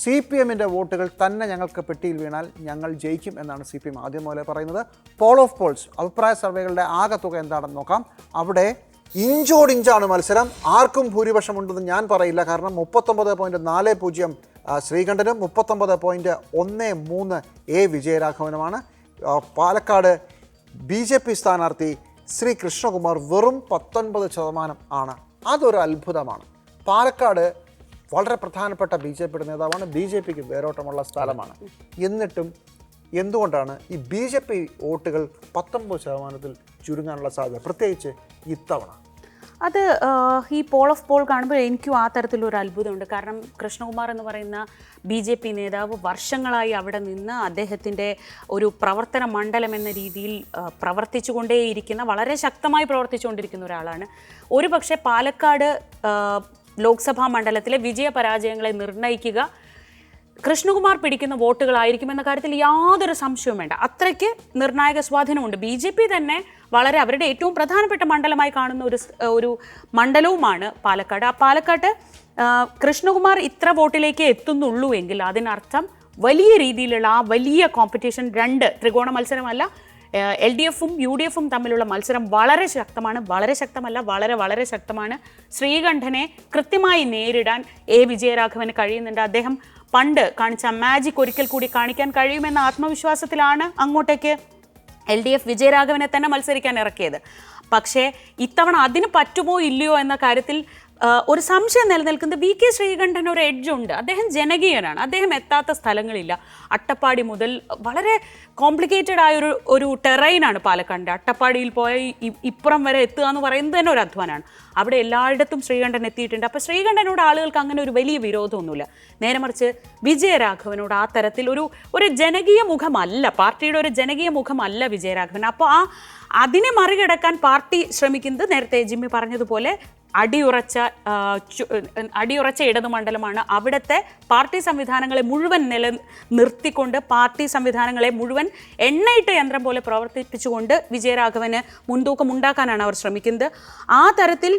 CPMൻ്റെ വോട്ടുകൾ തന്നെ ഞങ്ങൾക്ക് പെട്ടിയിൽ വീണാൽ ഞങ്ങൾ ജയിക്കും എന്നാണ് CPM ആദ്യം പോലെ പറയുന്നത്. പോൾ ഓഫ് പോൾസ് അഭിപ്രായ സർവേകളുടെ ആകെ തുക എന്താണെന്ന് നോക്കാം. അവിടെ ഇഞ്ചോടിഞ്ചാണ് മത്സരം. ആർക്കും ഭൂരിപക്ഷമുണ്ടെന്ന് ഞാൻ പറയില്ല, കാരണം 39.40 ശ്രീകണ്ഠനും 39.13 A വിജയരാഘവനുമാണ്. പാലക്കാട് BJP സ്ഥാനാർത്ഥി ശ്രീ കൃഷ്ണകുമാർ വെറും 19% ആണ്. അതൊരു അത്ഭുതമാണ്. പാലക്കാട് വളരെ പ്രധാനപ്പെട്ട BJPയുടെ നേതാവാണ്, BJPക്ക് വേരോട്ടമുള്ള സ്ഥലമാണ്. എന്നിട്ടും എന്തുകൊണ്ടാണ് ഈ BJP വോട്ടുകൾ 19% ചുരുങ്ങാനുള്ള സാധ്യത, പ്രത്യേകിച്ച് ഇത്തവണ? അത് ഈ പോൾ ഓഫ് പോൾ കാണുമ്പോൾ എനിക്കും ആ തരത്തിലൊരു അത്ഭുതമുണ്ട്. കാരണം കൃഷ്ണകുമാർ എന്ന് പറയുന്ന BJP നേതാവ് വർഷങ്ങളായി അവിടെ നിന്ന് അദ്ദേഹത്തിൻ്റെ ഒരു പ്രവർത്തന മണ്ഡലം എന്ന രീതിയിൽ പ്രവർത്തിച്ചുകൊണ്ടേയിരിക്കുന്ന, വളരെ ശക്തമായി പ്രവർത്തിച്ചുകൊണ്ടിരിക്കുന്ന ഒരാളാണ്. ഒരു പക്ഷേ പാലക്കാട് ലോക്സഭാ മണ്ഡലത്തിലെ വിജയപരാജയങ്ങളെ നിർണ്ണയിക്കുക കൃഷ്ണകുമാർ പിടിക്കുന്ന വോട്ടുകളായിരിക്കുമെന്ന കാര്യത്തിൽ യാതൊരു സംശയവും വേണ്ട. അത്രയ്ക്ക് നിർണായക സ്വാധീനമുണ്ട്. BJP തന്നെ വളരെ അവരുടെ ഏറ്റവും പ്രധാനപ്പെട്ട മണ്ഡലമായി കാണുന്ന ഒരു മണ്ഡലവുമാണ് പാലക്കാട്. ആ പാലക്കാട്ട് കൃഷ്ണകുമാർ ഇത്ര വോട്ടിലേക്ക് എത്തുന്നുള്ളൂ എങ്കിൽ അതിനർത്ഥം വലിയ രീതിയിലുള്ള ആ വലിയ കോമ്പറ്റീഷൻ, 2 ത്രികോണ മത്സരമല്ല, LDFും UDFും തമ്മിലുള്ള മത്സരം വളരെ ശക്തമാണ്. വളരെ ശക്തമാണ്. ശ്രീകണ്ഠനെ കൃത്യമായി നേരിടാൻ A വിജയരാഘവന് കഴിയുന്നുണ്ട്. അദ്ദേഹം പണ്ട് കാണിച്ച മാജിക് ഒരിക്കൽ കൂടി കാണിക്കാൻ കഴിയുമെന്ന ആത്മവിശ്വാസത്തിലാണ് അങ്ങോട്ടേക്ക് LDF വിജയരാഘവനെ തന്നെ മത്സരിക്കാൻ ഇറക്കിയത്. പക്ഷേ ഇത്തവണ അതിന് പറ്റുമോ ഇല്ലയോ എന്ന കാര്യത്തിൽ ഒരു സംശയം നിലനിൽക്കുന്നത് വി കെ ശ്രീകണ്ഠൻ ഒരു എഡ്ജുണ്ട്. അദ്ദേഹം ജനകീയനാണ്, അദ്ദേഹം എത്താത്ത സ്ഥലങ്ങളില്ല. അട്ടപ്പാടി മുതൽ വളരെ കോംപ്ലിക്കേറ്റഡ് ആയ ഒരു ടെറൈനാണ് പാലക്കാടിൻ്റെ. അട്ടപ്പാടിയിൽ പോയ ഇപ്പുറം വരെ എത്തുക എന്ന് പറയുന്നത് തന്നെ ഒരു അധ്വാനമാണ്. അവിടെ എല്ലായിടത്തും ശ്രീകണ്ഠൻ എത്തിയിട്ടുണ്ട്. അപ്പോൾ ശ്രീകണ്ഠനോട് ആളുകൾക്ക് അങ്ങനെ ഒരു വലിയ വിരോധമൊന്നുമില്ല. നേരെ മറിച്ച് വിജയരാഘവനോട് ആ തരത്തിൽ ഒരു ജനകീയ മുഖമല്ല, പാർട്ടിയുടെ ഒരു ജനകീയ മുഖമല്ല വിജയരാഘവൻ. അപ്പോൾ അതിനെ മറികടക്കാൻ പാർട്ടി ശ്രമിക്കുന്നത് നേരത്തെ ജിമ്മി പറഞ്ഞതുപോലെ അടിയുറച്ച ഇടതുമണ്ഡലമാണ്. അവിടുത്തെ പാർട്ടി സംവിധാനങ്ങളെ മുഴുവൻ നിർത്തിക്കൊണ്ട് പാർട്ടി സംവിധാനങ്ങളെ മുഴുവൻ എണ്ണയിട്ട യന്ത്രം പോലെ പ്രവർത്തിപ്പിച്ചുകൊണ്ട് വിജയരാഘവന് മുൻതൂക്കം ഉണ്ടാക്കാനാണ് അവർ ശ്രമിക്കുന്നത്. ആ തരത്തിൽ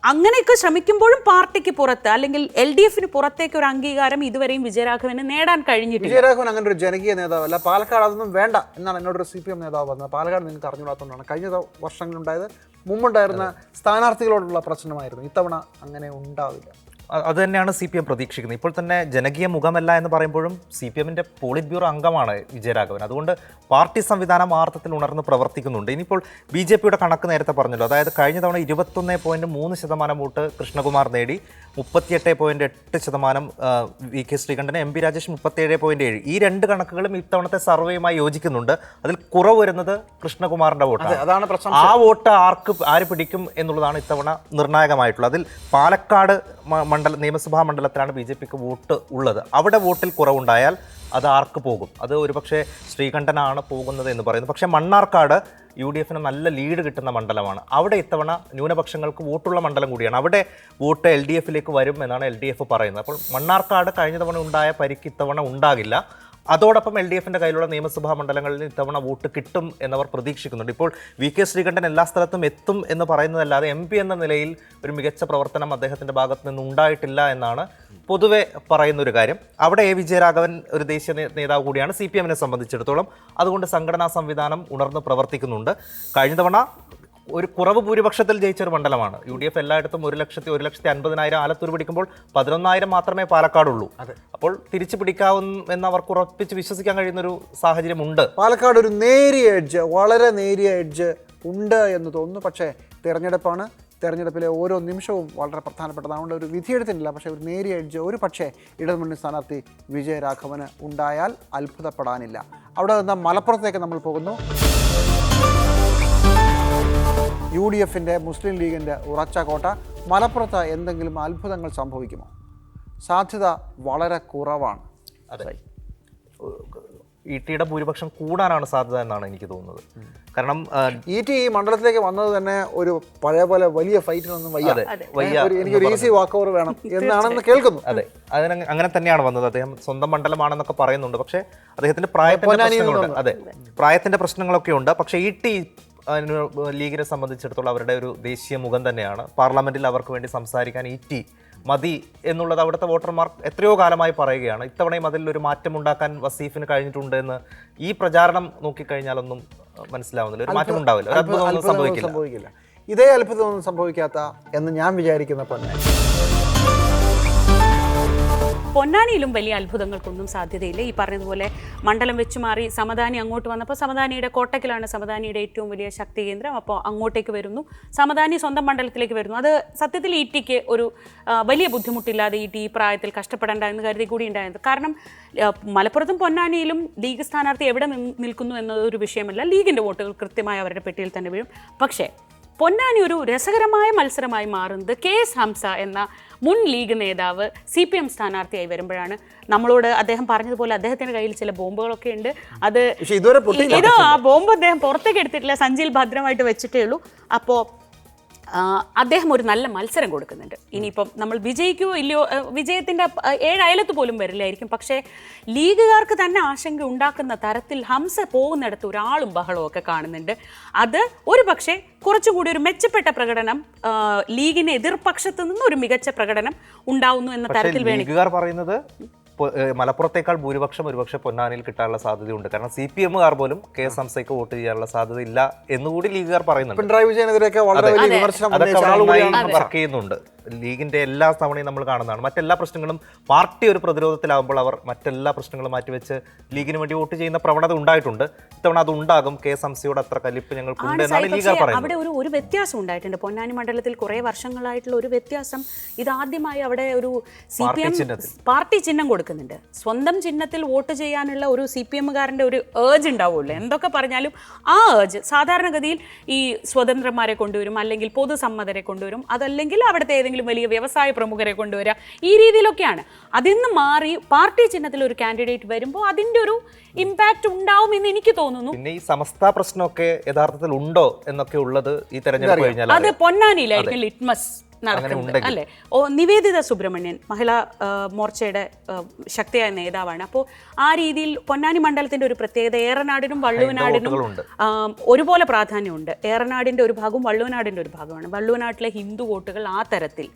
അങ്ങനെയൊക്കെ ശ്രമിക്കുമ്പോഴും പാർട്ടിക്ക് പുറത്ത് അല്ലെങ്കിൽ LDFന് പുറത്തേക്ക് ഒരു അംഗീകാരം ഇതുവരെയും വിജയരാഘവന് നേടാൻ കഴിഞ്ഞിട്ടില്ല. വിജയരാഘവൻ അങ്ങനെ ഒരു ജനകീയ നേതാവല്ല. പാലക്കാട് അതൊന്നും വേണ്ട എന്നാണ് എന്നോടൊരു CPM നേതാവ് പറഞ്ഞത്. പാലക്കാട് നിങ്ങൾക്ക് അറിഞ്ഞുകൂടാത്തതുകൊണ്ടാണ്. കഴിഞ്ഞ വർഷങ്ങളിലുണ്ടായത് മുമ്പുണ്ടായിരുന്ന സ്ഥാനാർത്ഥികളോടുള്ള പ്രശ്നമായിരുന്നു. ഇത്തവണ അങ്ങനെ ഉണ്ടാവില്ല. അത് തന്നെയാണ് CPM പ്രതീക്ഷിക്കുന്നത്. ഇപ്പോൾ തന്നെ ജനകീയ മുഖമല്ല എന്ന് പറയുമ്പോഴും CPMന്റെ പോളിറ്റ് ബ്യൂറോ അംഗമാണ് വിജയരാഘവൻ. അതുകൊണ്ട് പാർട്ടി സംവിധാനം ആർത്ഥത്തിൽ ഉണർന്ന് പ്രവർത്തിക്കുന്നുണ്ട്. ഇനിയിപ്പോൾ BJPയുടെ കണക്ക് നേരത്തെ പറഞ്ഞല്ലോ, അതായത് കഴിഞ്ഞ തവണ 21.3% വോട്ട് കൃഷ്ണകുമാർ നേടി, 38.8% V K Sreekandan, MP Rajesh 37.7. ഈ രണ്ട് കണക്കുകളും ഇത്തവണത്തെ സർവേയുമായി യോജിക്കുന്നുണ്ട്. അതിൽ കുറവ് വരുന്നത് കൃഷ്ണകുമാറിന്റെ വോട്ടാണ്. അതാണ് പ്രശ്നം. ആ വോട്ട് ആര് പിടിക്കും എന്നുള്ളതാണ് ഇത്തവണ നിർണായകമായിട്ടുള്ളത്. അതിൽ പാലക്കാട് നിയമസഭാ മണ്ഡലത്തിലാണ് BJPക്ക് വോട്ട് ഉള്ളത്. അവിടെ വോട്ടിൽ കുറവുണ്ടായാൽ അത് ആർക്ക് പോകും? അത് ഒരുപക്ഷെ ശ്രീകണ്ഠനാണ് പോകുന്നത് എന്ന് പറയുന്നു. പക്ഷേ മണ്ണാർക്കാട് UDFന് നല്ല ലീഡ് കിട്ടുന്ന മണ്ഡലമാണ്. അവിടെ ഇത്തവണ ന്യൂനപക്ഷങ്ങൾക്ക് വോട്ടുള്ള മണ്ഡലം കൂടിയാണ്. അവിടെ വോട്ട് LDFലേക്ക് വരും എന്നാണ് LDF പറയുന്നത്. അപ്പോൾ മണ്ണാർക്കാട് കഴിഞ്ഞ തവണ ഉണ്ടായ പരിക്ക് ഇത്തവണ ഉണ്ടാകില്ല. അതോടൊപ്പം LDFന്റെ കയ്യിലുള്ള നിയമസഭാ മണ്ഡലങ്ങളിൽ ഇത്തവണ വോട്ട് കിട്ടും എന്നവർ പ്രതീക്ഷിക്കുന്നുണ്ട്. ഇപ്പോൾ വി കെ ശ്രീകണ്ഠൻ എല്ലാ സ്ഥലത്തും എത്തും എന്ന് പറയുന്നതല്ലാതെ MP എന്ന നിലയിൽ ഒരു മികച്ച പ്രവർത്തനം അദ്ദേഹത്തിൻ്റെ ഭാഗത്ത് നിന്ന് ഉണ്ടായിട്ടില്ല എന്നാണ് പൊതുവെ പറയുന്നൊരു കാര്യം. അവിടെ വിജയരാഘവൻ ഒരു ദേശീയ നേതാവ് കൂടിയാണ് CPMനെ സംബന്ധിച്ചിടത്തോളം. അതുകൊണ്ട് സംഘടനാ സംവിധാനം ഉണർന്ന് പ്രവർത്തിക്കുന്നുണ്ട്. കഴിഞ്ഞ തവണ ഒരു കുറവ് ഭൂരിപക്ഷത്തിൽ ജയിച്ചൊരു മണ്ഡലമാണ്. UDF എല്ലായിടത്തും 1,50,000 ആലത്തൂർ പിടിക്കുമ്പോൾ 11,000 മാത്രമേ പാലക്കാടുള്ളൂ. അപ്പോൾ തിരിച്ചു പിടിക്കാവുന്ന അവർക്ക് ഉറപ്പിച്ച് വിശ്വസിക്കാൻ കഴിയുന്നൊരു സാഹചര്യമുണ്ട്. പാലക്കാട് ഒരു നേരിയ എഡ്ജ്, വളരെ നേരിയ എഡ്ജ് ഉണ്ട് എന്ന് തോന്നുന്നു. പക്ഷേ തെരഞ്ഞെടുപ്പാണ്. തെരഞ്ഞെടുപ്പിലെ ഓരോ നിമിഷവും വളരെ പ്രധാനപ്പെട്ടതാണ്. അതുകൊണ്ട് ഒരു വിധിയെടുത്തിട്ടില്ല. പക്ഷേ ഒരു നേരിയ എഡ്ജ് ഒരു പക്ഷേ ഇടതുമുന്നണി സ്ഥാനാർത്ഥി വിജയരാഘവന് ഉണ്ടായാൽ അത്ഭുതപ്പെടാനില്ല. അവിടെ നിന്ന് മലപ്പുറത്തേക്ക് നമ്മൾ പോകുന്നു. UDFന്റെ മുസ്ലിം ലീഗിൻ്റെ ഉറച്ച കോട്ട. മലപ്പുറത്ത് എന്തെങ്കിലും അത്ഭുതങ്ങൾ സംഭവിക്കുമോ? സാധ്യത വളരെ കുറവാണ്. അതെ, ETയുടെ ഭൂരിപക്ഷം കൂടാനാണ് സാധ്യത എന്നാണ് എനിക്ക് തോന്നുന്നത്. കാരണം ET ഈ മണ്ഡലത്തിലേക്ക് വന്നത് തന്നെ ഒരു പഴയ പോലെ വലിയ ഫൈറ്റിനൊന്നും വയ്യ, എനിക്കൊരു ഈസി വാക്ക് ഓവർ വേണം എന്നാണെന്ന് കേൾക്കുന്നു. അതെ, അതിന് അങ്ങനെ തന്നെയാണ് വന്നത്. അദ്ദേഹം സ്വന്തം മണ്ഡലമാണെന്നൊക്കെ പറയുന്നുണ്ട്. പക്ഷേ അദ്ദേഹത്തിന്റെ പ്രായത്തിന്റെ പ്രശ്നങ്ങളൊക്കെ ഉണ്ട്. പക്ഷേ ET ലീഗിനെ സംബന്ധിച്ചിടത്തോളം അവരുടെ ഒരു ദേശീയ മുഖം തന്നെയാണ്. പാർലമെന്റിൽ അവർക്ക് വേണ്ടി സംസാരിക്കാൻ ET മതി എന്നുള്ളത് അവിടുത്തെ വോട്ടർമാർ എത്രയോ കാലമായി പറയുകയാണ്. ഇത്തവണയും അതിൽ ഒരു മാറ്റമുണ്ടാക്കാൻ വസീഫിന് കഴിഞ്ഞിട്ടുണ്ട് എന്ന് ഈ പ്രചാരണം നോക്കിക്കഴിഞ്ഞാലൊന്നും മനസ്സിലാവുന്നില്ല. ഒരു മാറ്റം ഉണ്ടാവില്ല, ഒരു അത്ഭുതമൊന്നും സംഭവിക്കില്ല. ഇതേ അത്ഭുതമൊന്നും സംഭവിക്കാത്ത എന്ന് ഞാൻ വിചാരിക്കുന്ന പൊന്നാനിയിലും വലിയ അത്ഭുതങ്ങൾക്കൊന്നും സാധ്യതയില്ല. ഈ പറഞ്ഞതുപോലെ മണ്ഡലം വെച്ചു മാറി സമദാനി അങ്ങോട്ട് വന്നപ്പോൾ സമദാനിയുടെ കോട്ടക്കിലാണ് സമദാനിയുടെ ഏറ്റവും വലിയ ശക്തി കേന്ദ്രം. അപ്പോൾ അങ്ങോട്ടേക്ക് വരുന്നു. സമദാനി സ്വന്തം മണ്ഡലത്തിലേക്ക് വരുന്നു. അത് സത്യത്തിൽ ETക്ക് ഒരു വലിയ ബുദ്ധിമുട്ടില്ലാതെ ET ഈ പ്രായത്തിൽ കഷ്ടപ്പെടേണ്ട എന്ന് കരുതി കൂടി ഉണ്ടായത്. കാരണം മലപ്പുറത്തും പൊന്നാനിയിലും ലീഗ് സ്ഥാനാർത്ഥി എവിടെ നിൽക്കുന്നു എന്നതൊരു വിഷയമല്ല. ലീഗിൻ്റെ വോട്ടുകൾ കൃത്യമായി അവരുടെ പെട്ടിയിൽ തന്നെ വീഴും. പക്ഷേ പൊന്നാനി ഒരു രസകരമായ മത്സരമായി മാറുന്നത് KS ഹംസ എന്ന മുൻ ലീഗ് നേതാവ് CPM സ്ഥാനാർത്ഥിയായി വരുമ്പോഴാണ്. നമ്മളോട് അദ്ദേഹം പറഞ്ഞതുപോലെ അദ്ദേഹത്തിൻ്റെ കയ്യിൽ ചില ബോംബുകളൊക്കെ ഉണ്ട്. ആ ബോംബ് അദ്ദേഹം പുറത്തേക്ക് എടുത്തിട്ടില്ല, സഞ്ചിയിൽ ഭദ്രമായിട്ട് വെച്ചിട്ടേ ഉള്ളൂ. അപ്പോൾ അദ്ദേഹം ഒരു നല്ല മത്സരം കൊടുക്കുന്നുണ്ട്. ഇനിയിപ്പം നമ്മൾ വിജയിക്കുമോ ഇല്ലയോ, വിജയത്തിൻ്റെ 7 അയലത്ത് പോലും വരില്ലായിരിക്കും. പക്ഷേ ലീഗുകാർക്ക് തന്നെ ആശങ്ക ഉണ്ടാക്കുന്ന തരത്തിൽ ഹംസ പോകുന്നിടത്ത് ഒരാളും ബഹളവും ഒക്കെ കാണുന്നുണ്ട്. അത് ഒരു പക്ഷേ കുറച്ചുകൂടി ഒരു മെച്ചപ്പെട്ട പ്രകടനം, ലീഗിന് എതിർപക്ഷത്ത് നിന്ന് ഒരു മികച്ച പ്രകടനം ഉണ്ടാവുന്നു എന്ന തരത്തിൽ ലീഗുകാർ പറയുന്നത് മലപ്പുറത്തേക്കാൾ ഭൂരിപക്ഷം ഒരുപക്ഷെ പൊന്നാനിയിൽ കിട്ടാനുള്ള സാധ്യതയുണ്ട്. കാരണം CPMകാർ പോലും KS ഹംസയ്ക്ക് വോട്ട് ചെയ്യാനുള്ള സാധ്യതയില്ല എന്നുകൂടി ലീഗുകാർ പറയുന്നുണ്ട്. പിണറായി വിജയനെതിരെയൊക്കെ വളരെ വലിയ വിമർശനം വർക്ക് ചെയ്യുന്നുണ്ട്. ലീഗിൻ്റെ എല്ലാ തവണയും നമ്മൾ കാണുന്നതാണ്. മറ്റെല്ലാ പ്രശ്നങ്ങളും പാർട്ടി ഒരു പ്രതിരോധത്തിലാകുമ്പോൾ അവർ മറ്റെല്ലാ പ്രശ്നങ്ങളും മാറ്റിവെച്ച് ലീഗിന് വേണ്ടി വോട്ട് ചെയ്യുന്ന പ്രവണത ഉണ്ടായിട്ടുണ്ട്. ഇത്തവണ അത് ഉണ്ടാകും. കെ സംസിയോട് അത്ര കലിപ്പ് ഞങ്ങൾക്കുണ്ട് എന്നാണ് ലീഗ് പറയുന്നത്. അവിടെ ഒരു വ്യത്യാസം ഉണ്ടായിട്ടുണ്ട്. പൊന്നാനി മണ്ഡലത്തിൽ കുറേ വർഷങ്ങളായിട്ടുള്ള ഒരു വ്യത്യാസം. ഇതാദ്യമായി അവിടെ ഒരു CPM പാർട്ടി ചിഹ്നം കൊടുക്കുന്നുണ്ട്. സ്വന്തം ചിഹ്നത്തിൽ വോട്ട് ചെയ്യാനുള്ള ഒരു CPM-കാരൻ്റെ ഒരു ഏർജ് ഉണ്ടാവുമല്ലോ. എന്തൊക്കെ പറഞ്ഞാലും ആ ഏർജ് സാധാരണഗതിയിൽ ഈ സ്വതന്ത്രന്മാരെ കൊണ്ടുവരും, അല്ലെങ്കിൽ പൊതുസമ്മതരെ കൊണ്ടുവരും, അതല്ലെങ്കിൽ അവിടുത്തെ ഏതെങ്കിലും വലിയ വ്യവസായ പ്രമുഖരെ കൊണ്ടുവരിക, ഈ രീതിയിലൊക്കെയാണ്. അതിൽ നിന്ന് മാറി പാർട്ടി ചിഹ്നത്തിൽ ഒരു കാൻഡിഡേറ്റ് വരുമ്പോൾ അതിൻ്റെ ഒരു ഇമ്പാക്റ്റ് ഉണ്ടാവും എന്ന് എനിക്ക് തോന്നുന്നു. പിന്നെ ഈ സമസ്ത പ്രശ്നമൊക്കെ യഥാർത്ഥത്തിൽ ഉണ്ടോ എന്നൊക്കെ ഉള്ളത് ഈ തെരഞ്ഞെടുപ്പ് കഴിഞ്ഞാൽ അത് പൊന്നാനിയിലായിരിക്കും ലിറ്റ്മസ് നടക്കുന്നത് അല്ലേ. നിവേദിത സുബ്രഹ്മണ്യൻ മഹിളാ മോർച്ചയുടെ ശക്തിയായ നേതാവാണ്. അപ്പോൾ ആ രീതിയിൽ പൊന്നാനി മണ്ഡലത്തിന്റെ ഒരു പ്രത്യേകത, ഏറനാടിനും വള്ളുവനാടിനും ഒരുപോലെ പ്രാധാന്യമുണ്ട്. ഏറനാടിന്റെ ഒരു ഭാഗവും വള്ളുവനാടിന്റെ ഒരു ഭാഗമാണ്. വള്ളുവനാട്ടിലെ ഹിന്ദു വോട്ടുകൾ ആ തരത്തിൽ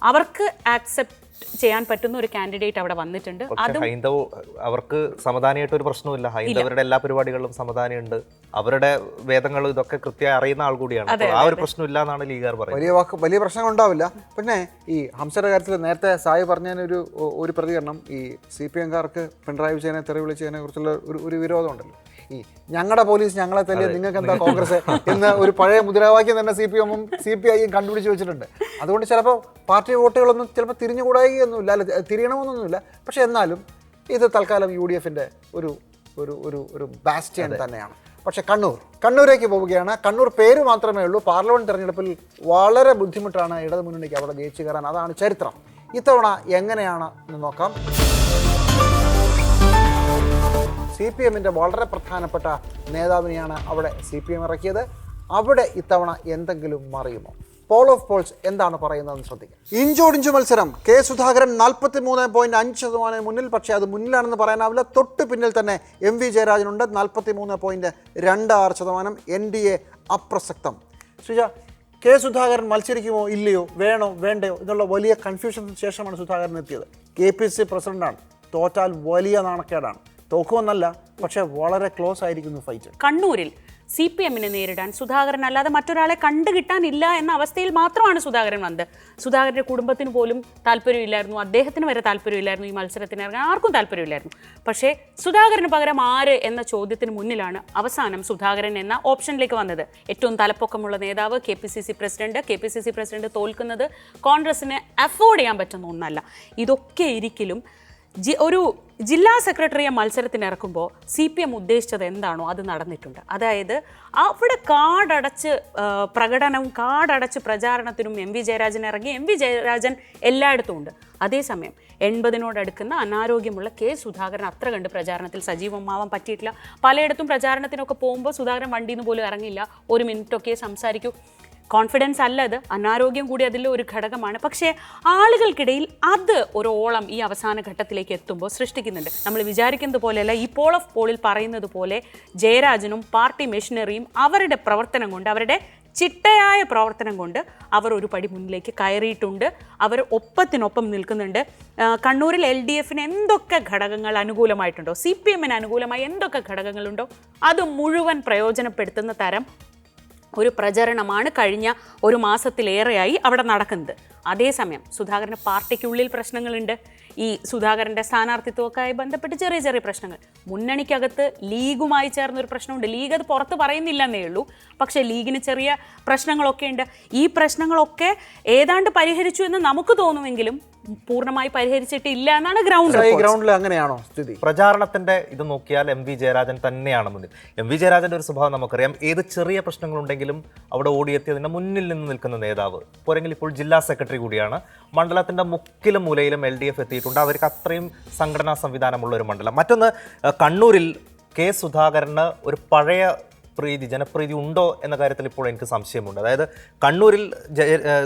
അവർക്ക് ആക്സെപ്റ്റ് ചെയ്യാൻ പറ്റുന്ന ഒരു കാൻഡിഡേറ്റ് അവിടെ വന്നിട്ടുണ്ട്. അത് അവർക്ക് സമാധാനമായിട്ട് ഒരു പ്രശ്നമില്ല. ഹൈന്ദവരുടെ എല്ലാ പരിപാടികളിലും സമാധാനമുണ്ട്. അവരുടെ വേദങ്ങളും ഇതൊക്കെ കൃത്യമായി അറിയുന്ന ആൾ കൂടിയാണ്. ആ ഒരു പ്രശ്നമില്ല എന്നാണ് ലീഗുകാർ പറയുന്നത്. വലിയ പ്രശ്നങ്ങൾ ഉണ്ടാവില്ല. പിന്നെ ഈ ഹംസയുടെ കാര്യത്തിൽ നേരത്തെ സായി പറഞ്ഞതിന് ഒരു പ്രതികരണം, ഈ CPM-കാർക്ക് പിണറായി വിജയനെ തെറി വിളിച്ചതിനെ കുറിച്ചുള്ള ഒരു വിരോധം ഉണ്ടല്ലോ. ഈ ഞങ്ങളുടെ പോലീസ് ഞങ്ങളെ തല്ലിയ നിങ്ങൾക്ക് എന്താ കോൺഗ്രസ് എന്ന ഒരു പഴയ മുദ്രാവാക്യം തന്നെ CPM-ഉം CPI-യും കണ്ടുപിടിച്ച് വെച്ചിട്ടുണ്ട്. അതുകൊണ്ട് ചിലപ്പോൾ പാർട്ടി വോട്ടുകളൊന്നും ചിലപ്പോൾ തിരിഞ്ഞുകൂടായികയൊന്നുമില്ല, അല്ല തിരിയണമെന്നൊന്നുമില്ല. പക്ഷെ എന്നാലും ഇത് തൽക്കാലം UDF-ന്റെ ഒരു ബാസ്റ്റിയൻ തന്നെയാണ്. പക്ഷെ കണ്ണൂരേക്ക് പോവുകയാണ്. കണ്ണൂർ പേര് മാത്രമേ ഉള്ളൂ. പാർലമെന്റ് തെരഞ്ഞെടുപ്പിൽ വളരെ ബുദ്ധിമുട്ടാണ് ഇടതുമുന്നണിക്ക് അവിടെ ജയിച്ചു കയറാൻ. അതാണ് ചരിത്രം. ഇത്തവണ എങ്ങനെയാണ് എന്ന് നോക്കാം. CPM-ന്റെ വളരെ പ്രധാനപ്പെട്ട നേതാവിനെയാണ് അവിടെ CPM ഇറക്കിയത്. അവിടെ ഇത്തവണ എന്തെങ്കിലും മറിയുമോ? പോൾ ഓഫ് പോൾസ് എന്താണ് പറയുന്നതെന്ന് ശ്രദ്ധിക്കാം. ഇഞ്ചോടിഞ്ചു മത്സരം. കെ സുധാകരൻ 43.5% മുന്നിൽ. പക്ഷേ അത് മുന്നിലാണെന്ന് പറയാനാവില്ല. തൊട്ട് പിന്നിൽ തന്നെ MV ജയരാജനുണ്ട്, 43.26%. NDA അപ്രസക്തം. ശ്രീജ, കെ സുധാകരൻ മത്സരിക്കുമോ ഇല്ലയോ, വേണോ വേണ്ടയോ എന്നുള്ള വലിയ കൺഫ്യൂഷന് ശേഷമാണ് സുധാകരൻ എത്തിയത്. KPCC പ്രസിഡന്റാണ്. തോറ്റാൽ വലിയ നാണക്കേടാണ്. തോക്കുമെന്നല്ല, പക്ഷേ വളരെ ക്ലോസ് ആയിരിക്കുന്നു ഫൈറ്റ്. കണ്ണൂരിൽ CPM-നെ നേരിടാൻ സുധാകരൻ അല്ലാതെ മറ്റൊരാളെ കണ്ടുകിട്ടാനില്ല എന്ന അവസ്ഥയിൽ മാത്രമാണ് സുധാകരൻ വന്നത്. സുധാകരൻ്റെ കുടുംബത്തിന് പോലും താല്പര്യമില്ലായിരുന്നു, അദ്ദേഹത്തിന് വരെ താല്പര്യമില്ലായിരുന്നു ഈ മത്സരത്തിന് ഇറങ്ങാൻ, ആർക്കും താല്പര്യമില്ലായിരുന്നു. പക്ഷേ സുധാകരന് പകരം ആര് എന്ന ചോദ്യത്തിന് മുന്നിലാണ് അവസാനം സുധാകരൻ എന്ന ഓപ്ഷനിലേക്ക് വന്നത്. ഏറ്റവും തലപ്പൊക്കമുള്ള നേതാവ്, KPCC പ്രസിഡന്റ് തോൽക്കുന്നത് കോൺഗ്രസിന് അഫോർഡ് ചെയ്യാൻ പറ്റുന്ന ഒന്നല്ല. ഇതൊക്കെ ഇരിക്കലും ഒരു ജില്ലാ സെക്രട്ടറിയെ മത്സരത്തിന് ഇറക്കുമ്പോൾ CPM ഉദ്ദേശിച്ചത് എന്താണോ അത് നടന്നിട്ടുണ്ട്. അതായത് അവിടെ കാടടച്ച് പ്രകടനവും കാടടച്ച് പ്രചാരണത്തിനും MV ജയരാജൻ ഇറങ്ങി. MV ജയരാജൻ എല്ലായിടത്തും ഉണ്ട്. അതേസമയം 80-നോടടുക്കുന്ന അനാരോഗ്യമുള്ള കെ സുധാകരൻ അത്ര കണ്ട് പ്രചാരണത്തിൽ സജീവമാവാൻ പറ്റിയിട്ടില്ല. പലയിടത്തും പ്രചാരണത്തിനൊക്കെ പോകുമ്പോൾ സുധാകരൻ വണ്ടിയിൽ നിന്ന് പോലും ഇറങ്ങില്ല, ഒരു മിനിറ്റൊക്കെ സംസാരിക്കൂ. കോൺഫിഡൻസ് അല്ല, അത് അനാരോഗ്യം കൂടി അതിൽ ഒരു ഘടകമാണ്. പക്ഷേ ആളുകൾക്കിടയിൽ അത് ഒരു ഓളം ഈ അവസാന ഘട്ടത്തിലേക്ക് എത്തുമ്പോൾ സൃഷ്ടിക്കുന്നുണ്ട്. നമ്മൾ വിചാരിക്കുന്നത് പോലെയല്ല. ഈ പോൾ ഓഫ് പോളിൽ പറയുന്നത് പോലെ ജയരാജനും പാർട്ടി മെഷീനറിയും അവരുടെ പ്രവർത്തനം കൊണ്ട്, അവരുടെ ചിട്ടയായ പ്രവർത്തനം കൊണ്ട് അവർ ഒരു പടി മുന്നിലേക്ക് കയറിയിട്ടുണ്ട്. അവർ ഒപ്പത്തിനൊപ്പം നിൽക്കുന്നുണ്ട്. കണ്ണൂരിൽ LDF-ന് എന്തൊക്കെ ഘടകങ്ങൾ അനുകൂലമായിട്ടുണ്ടോ, CPM-ന് അനുകൂലമായി എന്തൊക്കെ ഘടകങ്ങളുണ്ടോ അത് മുഴുവൻ പ്രയോജനപ്പെടുത്തുന്ന തരം ഒരു പ്രചരണമാണ് കഴിഞ്ഞ ഒരു മാസത്തിലേറെയായി അവിടെ നടക്കുന്നത്. അതേസമയം സുധാകരന് പാർട്ടിക്കുള്ളിൽ പ്രശ്നങ്ങളുണ്ട്. ഈ സുധാകരൻ്റെ സ്ഥാനാർത്ഥിത്വമൊക്കെയായി ബന്ധപ്പെട്ട് ചെറിയ ചെറിയ പ്രശ്നങ്ങൾ. മുന്നണിക്കകത്ത് ലീഗുമായി ചേർന്നൊരു പ്രശ്നമുണ്ട്. ലീഗ് അത് പുറത്ത് പറയുന്നില്ലെന്നേ ഉള്ളൂ. പക്ഷേ ലീഗിന് ചെറിയ പ്രശ്നങ്ങളൊക്കെ ഉണ്ട്. ഈ പ്രശ്നങ്ങളൊക്കെ ഏതാണ്ട് പരിഹരിച്ചു എന്ന് നമുക്ക് തോന്നുമെങ്കിലും പൂർണ്ണമായി പരിഹരിച്ചിട്ടില്ല എന്നാണ് ഗ്രൗണ്ടിൽ. അങ്ങനെയാണോ സ്ഥിതി? പ്രചാരണത്തിന്റെ ഇത് നോക്കിയാൽ MV ജയരാജൻ തന്നെയാണ് മുന്നിൽ. MV ജയരാജന്റെ ഒരു സ്വഭാവം നമുക്കറിയാം. ഏത് ചെറിയ പ്രശ്നങ്ങളുണ്ടെങ്കിലും അവിടെ ഓടിയെത്തിയതിന്റെ മുന്നിൽ നിന്ന് നിൽക്കുന്ന നേതാവ്. പോരെങ്കിൽ ഇപ്പോൾ ജില്ലാ സെക്രട്ടറി കൂടിയാണ്. മണ്ഡലത്തിന്റെ മുക്കിലും മൂലയിലും LDF എത്തിയിട്ടുണ്ട്. അവർക്ക് അത്രയും സംഘടനാ സംവിധാനമുള്ള ഒരു മണ്ഡലം. മറ്റൊന്ന്, കണ്ണൂരിൽ കെ സുധാകരന് ഒരു പഴയ ജനപ്രീതി ഉണ്ടോ എന്ന കാര്യത്തിൽ ഇപ്പോൾ എനിക്ക് സംശയമുണ്ട്. അതായത് കണ്ണൂരിൽ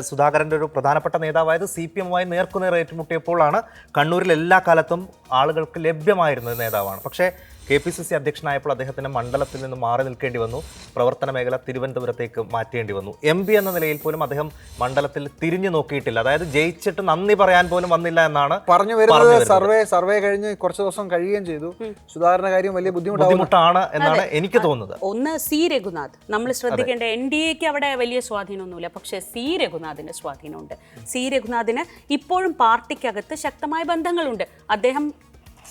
സുധാകരൻ്റെ ഒരു പ്രധാനപ്പെട്ട നേതാവായത് CPM-മായി നേർക്കുനേർ ഏറ്റുമുട്ടിയപ്പോഴാണ് കണ്ണൂരിൽ എല്ലാ കാലത്തും ആളുകൾക്ക് ലഭ്യമായിരുന്ന നേതാവാണ്. പക്ഷേ KPCC അധ്യക്ഷനായപ്പോൾ അദ്ദേഹത്തിന് മണ്ഡലത്തിൽ നിന്ന് മാറി നിൽക്കേണ്ടി വന്നു. പ്രവർത്തന മേഖല തിരുവനന്തപുരത്തേക്ക് മാറ്റേണ്ടി വന്നു. MP എന്ന നിലയിൽ പോലും അദ്ദേഹം മണ്ഡലത്തിൽ തിരിഞ്ഞു നോക്കിയിട്ടില്ല. അതായത് ജയിച്ചിട്ട് നന്ദി പറയാൻ പോലും വന്നില്ല എന്നാണ് പറഞ്ഞു വരുന്നത്. സർവേ കഴിഞ്ഞ് കുറച്ച് ദിവസം കഴിയുകയും ചെയ്തു. സുധാകരന്റെ കാര്യം വലിയ ബുദ്ധിമുട്ടാണ് എന്നാണ് എനിക്ക് തോന്നുന്നത്. ഒന്ന് C. രഘുനാഥ്, നമ്മൾ ശ്രദ്ധിക്കേണ്ട NDAക്ക് അവിടെ വലിയ സ്വാധീനമൊന്നുമില്ല, പക്ഷേ C. രഘുനാഥിന് സ്വാധീനമുണ്ട്. C. രഘുനാഥിന് ഇപ്പോഴും പാർട്ടിക്കകത്ത് ശക്തമായ ബന്ധങ്ങളുണ്ട്. അദ്ദേഹം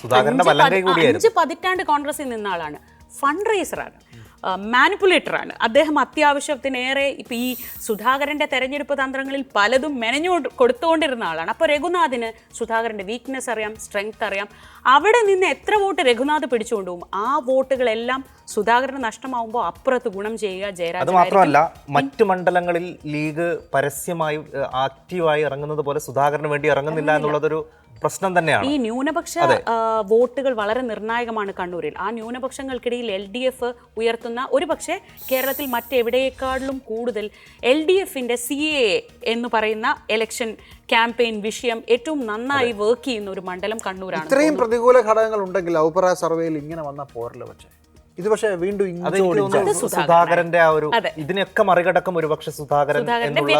5 പതിറ്റാണ്ട് കോൺഗ്രസിൽ നിന്ന ആളാണ്. ഫണ്ട് റേസറാണ്, മാനിപ്പുലേറ്ററാണ്. അദ്ദേഹം അത്യാവശ്യത്തിനേറെ ഇപ്പം ഈ സുധാകരൻ്റെ തെരഞ്ഞെടുപ്പ് തന്ത്രങ്ങളിൽ പലതും മെനഞ്ഞു കൊടുത്തുകൊണ്ടിരുന്ന ആളാണ്. അപ്പോൾ രഘുനാഥിന് സുധാകരൻ്റെ വീക്ക്നെസ് അറിയാം, സ്ട്രെങ്ത് അറിയാം. അവിടെ നിന്ന് എത്ര വോട്ട് രഘുനാഥ് പിടിച്ചുകൊണ്ടുപോകും, ആ വോട്ടുകളെല്ലാം സുധാകരന് നഷ്ടമാവുമ്പോൾ അപ്പുറത്ത് ഗുണം ചെയ്യുക ജയരാജൻ. അത് മാത്രമല്ല, മറ്റു മണ്ഡലങ്ങളിൽ ലീഗ് പരസ്യമായി ആക്റ്റീവായി ഇറങ്ങുന്നത് പോലെ സുധാകരന് വേണ്ടി ഇറങ്ങുന്നില്ല എന്നുള്ളതൊരു പ്രശ്നം തന്നെയാണ്. ഈ ന്യൂനപക്ഷ വോട്ടുകൾ വളരെ നിർണായകമാണ് കണ്ണൂരിൽ. ആ ന്യൂനപക്ഷങ്ങൾക്കിടയിൽ LDF ഉയർത്തുന്ന, ഒരു പക്ഷേ കേരളത്തിൽ മറ്റെവിടേക്കാളിലും കൂടുതൽ LDFന്റെ CAA എന്ന് പറയുന്ന ഇലക്ഷൻ ക്യാമ്പയിൻ വിഷയം ഏറ്റവും നന്നായി വർക്ക് ചെയ്യുന്ന ഒരു മണ്ഡലം കണ്ണൂരാണ്. ഇത്രയും പ്രതികൂല ഘടകങ്ങൾ ഉണ്ടെങ്കിൽ അഭിപ്രായ സർവേയിൽ ഇങ്ങനെ വന്ന പോരല്ലോ. ഇത് പക്ഷേ വീണ്ടും സുധാകരന്റെ ആ ഒരു ഇതിനൊക്കെ മറികടക്കും ഒരുപക്ഷെ സുധാകരൻ എന്നുള്ള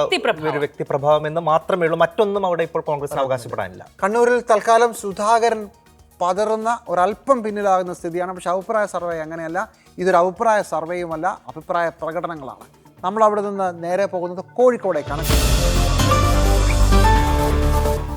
ഒരു വ്യക്തിപ്രഭാവം എന്ന് മാത്രമേ ഉള്ളൂ. മറ്റൊന്നും അവിടെ ഇപ്പോൾ കോൺഗ്രസിന് അവകാശപ്പെടാനില്ല. കണ്ണൂരിൽ തൽക്കാലം സുധാകരൻ പതറുന്ന ഒരല്പം പിന്നിലാകുന്ന സ്ഥിതിയാണ്. പക്ഷെ അഭിപ്രായ സർവേ അങ്ങനെയല്ല. ഇതൊരു അഭിപ്രായ സർവേയുമല്ല, അഭിപ്രായ പ്രകടനങ്ങളാണ്. നമ്മൾ അവിടെ നിന്ന് നേരെ പോകുന്നത് കോഴിക്കോടേക്കാണ്.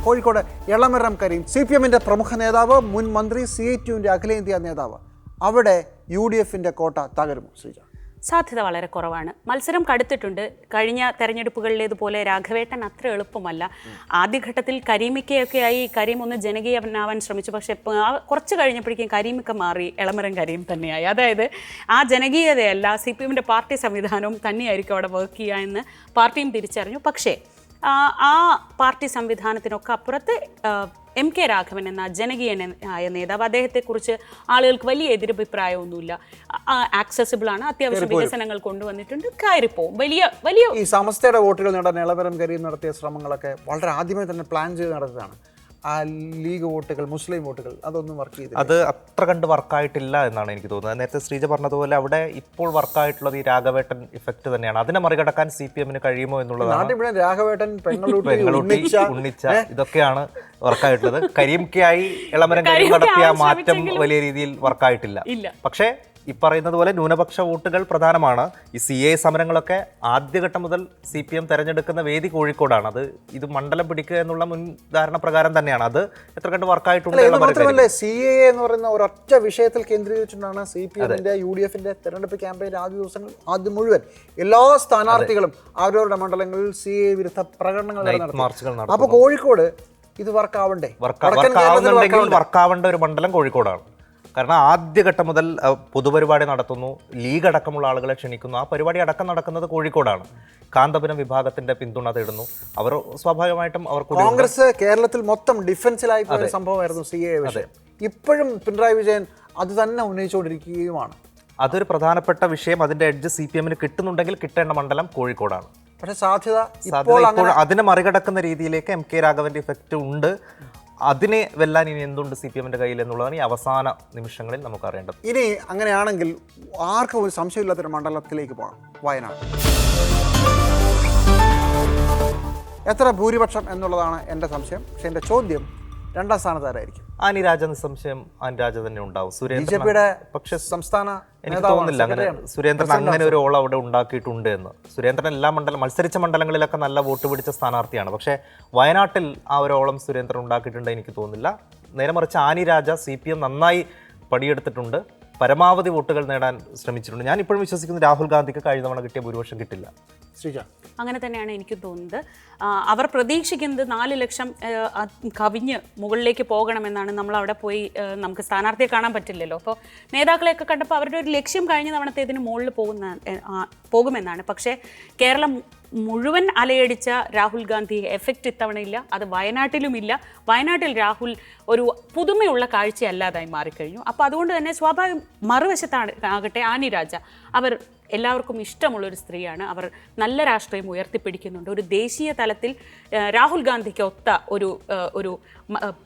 കോഴിക്കോട് എളമരം കരീം, CPMന്റെ പ്രമുഖ നേതാവ്, മുൻ മന്ത്രി, CITUവിന്റെ അഖിലേന്ത്യാ നേതാവ്. അവിടെ UDFന്റെ കോട്ട തകരുമോ ശ്രീജ? സാധ്യത വളരെ കുറവാണ്. മത്സരം കടുത്തിട്ടുണ്ട്. കഴിഞ്ഞ തെരഞ്ഞെടുപ്പുകളിലേതുപോലെ രാഘവേട്ടൻ അത്ര എളുപ്പമല്ല. ആദ്യഘട്ടത്തിൽ കരീമിക്കയൊക്കെയായി കരീം ഒന്ന് ജനകീയനാവാൻ ശ്രമിച്ചു. പക്ഷേ കുറച്ച് കഴിഞ്ഞപ്പോഴേക്കും കരീമിക്ക മാറി എളമരം കരീം തന്നെയായി. അതായത് ആ ജനകീയതയല്ല, CPMന്റെ പാർട്ടി സംവിധാനവും തന്നെയായിരിക്കും അവിടെ വർക്ക് ചെയ്യുക എന്ന് പാർട്ടിയും തിരിച്ചറിഞ്ഞു. പക്ഷേ ആ പാർട്ടി സംവിധാനത്തിനൊക്കെ അപ്പുറത്ത് MK രാഘവൻ എന്ന ജനകീയനായ നേതാവ്, അദ്ദേഹത്തെക്കുറിച്ച് ആളുകൾക്ക് വലിയ എതിരഭിപ്രായമൊന്നുമില്ല. ആക്സസിബിളാണ്, അത്യാവശ്യം വികസനങ്ങൾ കൊണ്ടുവന്നിട്ടുണ്ട്, കയറിപ്പോവും. വലിയ ഈ സമസ്തയുടെ വോട്ടുകൾ നേടാൻ എളമരം കരീം നടത്തിയ ശ്രമങ്ങളൊക്കെ വളരെ ആദ്യമേ തന്നെ പ്ലാൻ ചെയ്ത് നടത്തിയതാണ്. ആ ലീഗ് വോട്ടുകൾ, മുസ്ലിം വോട്ടുകൾ, അതൊന്നും വർക്ക് ചെയ്തില്ല. അത് അത്ര കണ്ട് വർക്കായിട്ടില്ല എന്നാണ് എനിക്ക് തോന്നുന്നത്. നേരത്തെ ശ്രീജ പറഞ്ഞതുപോലെ അവിടെ ഇപ്പോൾ വർക്കായിട്ടുള്ളത് ഈ രാഘവേട്ടൻ ഇഫക്റ്റ് തന്നെയാണ്. അതിനെ മറികടക്കാൻ CPMന് കഴിയുമോ എന്നുള്ളതാണ്. രാഘവേട്ടൻ, ഉണ്ണിച്ച, ഇതൊക്കെയാണ് വർക്കായിട്ടുള്ളത്. കരീംക്കായി എളമരം കരീം നടത്തിയ മാറ്റം വലിയ രീതിയിൽ വർക്കായിട്ടില്ല. പക്ഷേ ഈ പറയുന്നത് പോലെ ന്യൂനപക്ഷ വോട്ടുകൾ പ്രധാനമാണ്. ഈ CA സമരങ്ങളൊക്കെ ആദ്യഘട്ടം മുതൽ CPM തെരഞ്ഞെടുക്കുന്ന വേദി കോഴിക്കോടാണ്. ഇത് മണ്ഡലം പിടിക്കുക എന്നുള്ള മുൻധാരണ പ്രകാരം തന്നെയാണ്. അത് എത്ര കണ്ട് വർക്കായിട്ടുണ്ട്. CAA എന്ന് പറയുന്ന ഒരൊറ്റ വിഷയത്തിൽ കേന്ദ്രീകരിച്ചിട്ടാണ് CPMന്റെ UDFന്റെ തെരഞ്ഞെടുപ്പ് ക്യാമ്പയിൻ ആദ്യം മുഴുവൻ എല്ലാ സ്ഥാനാർത്ഥികളും അവരവരുടെ മണ്ഡലങ്ങളിൽ CAA വിരുദ്ധ പ്രകടനങ്ങൾ നടത്തി. അപ്പൊ കോഴിക്കോട് ഇത് വർക്കാവണ്ടേ? വർക്കാവേണ്ട ഒരു മണ്ഡലം കോഴിക്കോടാണ്. കാരണം ആദ്യഘട്ടം മുതൽ പൊതുപരിപാടി നടത്തുന്നു, ലീഗ് അടക്കമുള്ള ആളുകളെ ക്ഷണിക്കുന്നു. ആ പരിപാടി അടക്കം നടക്കുന്നത് കോഴിക്കോടാണ്. കാന്തപുരം വിഭാഗത്തിന്റെ പിന്തുണ തേടുന്നു. അവർ സ്വാഭാവികമായിട്ടും കോൺഗ്രസ് കേരളത്തിൽ മൊത്തം ഡിഫൻസിലായി പോയ സംഭവമായിരുന്നു CAA വിഷയം. ഇപ്പോഴും പിണറായി വിജയൻ അത് തന്നെ ഉന്നയിച്ചുകൊണ്ടിരിക്കുകയുമാണ്. അതൊരു പ്രധാനപ്പെട്ട വിഷയം. അതിന്റെ എഡ്ജ് CPMന് കിട്ടുന്നുണ്ടെങ്കിൽ കിട്ടേണ്ട മണ്ഡലം കോഴിക്കോടാണ്. പക്ഷേ സാധ്യത ഇപ്പോൾ അതിനെ മറികടക്കുന്ന രീതിയിലേക്ക് MK രാഘവന്റെ ഇഫക്റ്റ് ഉണ്ട്. അതിനെ വെല്ലാൻ ഇനി എന്തുണ്ട് CPMന്റെ കയ്യിൽ എന്നുള്ളതാണ് ഈ അവസാന നിമിഷങ്ങളിൽ നമുക്ക് അറിയേണ്ടത്. ഇനി അങ്ങനെയാണെങ്കിൽ ആർക്കും ഒരു സംശയമില്ലാത്തൊരു മണ്ഡലത്തിലേക്ക് പോകാം, വയനാട്. എത്ര ഭൂരിപക്ഷം എന്നുള്ളതാണ് എൻ്റെ സംശയം. പക്ഷെ എൻ്റെ ചോദ്യം രണ്ടാം സ്ഥാനത്താരായിരിക്കും? ആനി രാജ നിസ്സംശയം ആനി രാജ തന്നെ ഉണ്ടാവും. BJPയുടെ പക്ഷേ സംസ്ഥാന എനിക്ക് തോന്നുന്നില്ല അങ്ങനെ സുരേന്ദ്രൻ അങ്ങനെ ഒരു ഓൾ അവിടെ ഉണ്ടാക്കിയിട്ടുണ്ട് എന്ന്. സുരേന്ദ്രൻ എല്ലാ മത്സരിച്ച മണ്ഡലങ്ങളിലൊക്കെ നല്ല വോട്ട് പിടിച്ച സ്ഥാനാർത്ഥിയാണ്. പക്ഷേ വയനാട്ടിൽ ആ ഒരു ഓളം സുരേന്ദ്രൻ ഉണ്ടാക്കിയിട്ടുണ്ട് എനിക്ക് തോന്നുന്നില്ല. നേരെ മറിച്ച് ആനി രാജ CPM നന്നായി പടിയെടുത്തിട്ടുണ്ട്, പരമാവധി വോട്ടുകൾ നേടാൻ ശ്രമിച്ചിട്ടുണ്ട്. ഞാൻ ഇപ്പോഴും വിശ്വസിക്കുന്നു രാഹുൽ ഗാന്ധിക്ക് കഴിഞ്ഞ തവണ കിട്ടിയ ഭൂരിപക്ഷം കിട്ടില്ല. ശ്രീജ? അങ്ങനെ തന്നെയാണ് എനിക്ക് തോന്നുന്നത്. അവർ പ്രതീക്ഷിക്കുന്നത് 4 ലക്ഷം കവിഞ്ഞ് മുകളിലേക്ക് പോകണമെന്നാണ്. നമ്മൾ അവിടെ പോയി നമുക്ക് സ്ഥാനാർത്ഥിയെ കാണാൻ പറ്റില്ലല്ലോ. അപ്പോൾ നേതാക്കളെയൊക്കെ കണ്ടപ്പോൾ അവരുടെ ഒരു ലക്ഷ്യം കഴിഞ്ഞ തവണത്തേതിന് മുകളിൽ പോകുമെന്നാണ്. പക്ഷേ കേരളം മുഴുവൻ അലയടിച്ച രാഹുൽ ഗാന്ധി എഫക്റ്റ് ഇത്തവണയില്ല. അത് വയനാട്ടിലുമില്ല. വയനാട്ടിൽ രാഹുൽ ഒരു പുതുമയുള്ള കാഴ്ചയല്ലാതായി മാറിക്കഴിഞ്ഞു. അപ്പോൾ അതുകൊണ്ട് തന്നെ സ്വാഭാവികം മറുവശത്താകട്ടെ ആനി രാജ അവർ എല്ലാവർക്കും ഇഷ്ടമുള്ളൊരു സ്ത്രീയാണ്. അവർ നല്ല രാഷ്ട്രീയം ഉയർത്തിപ്പിടിക്കുന്നുണ്ട്. ഒരു ദേശീയ തലത്തിൽ രാഹുൽ ഗാന്ധിക്ക് ഒത്ത ഒരു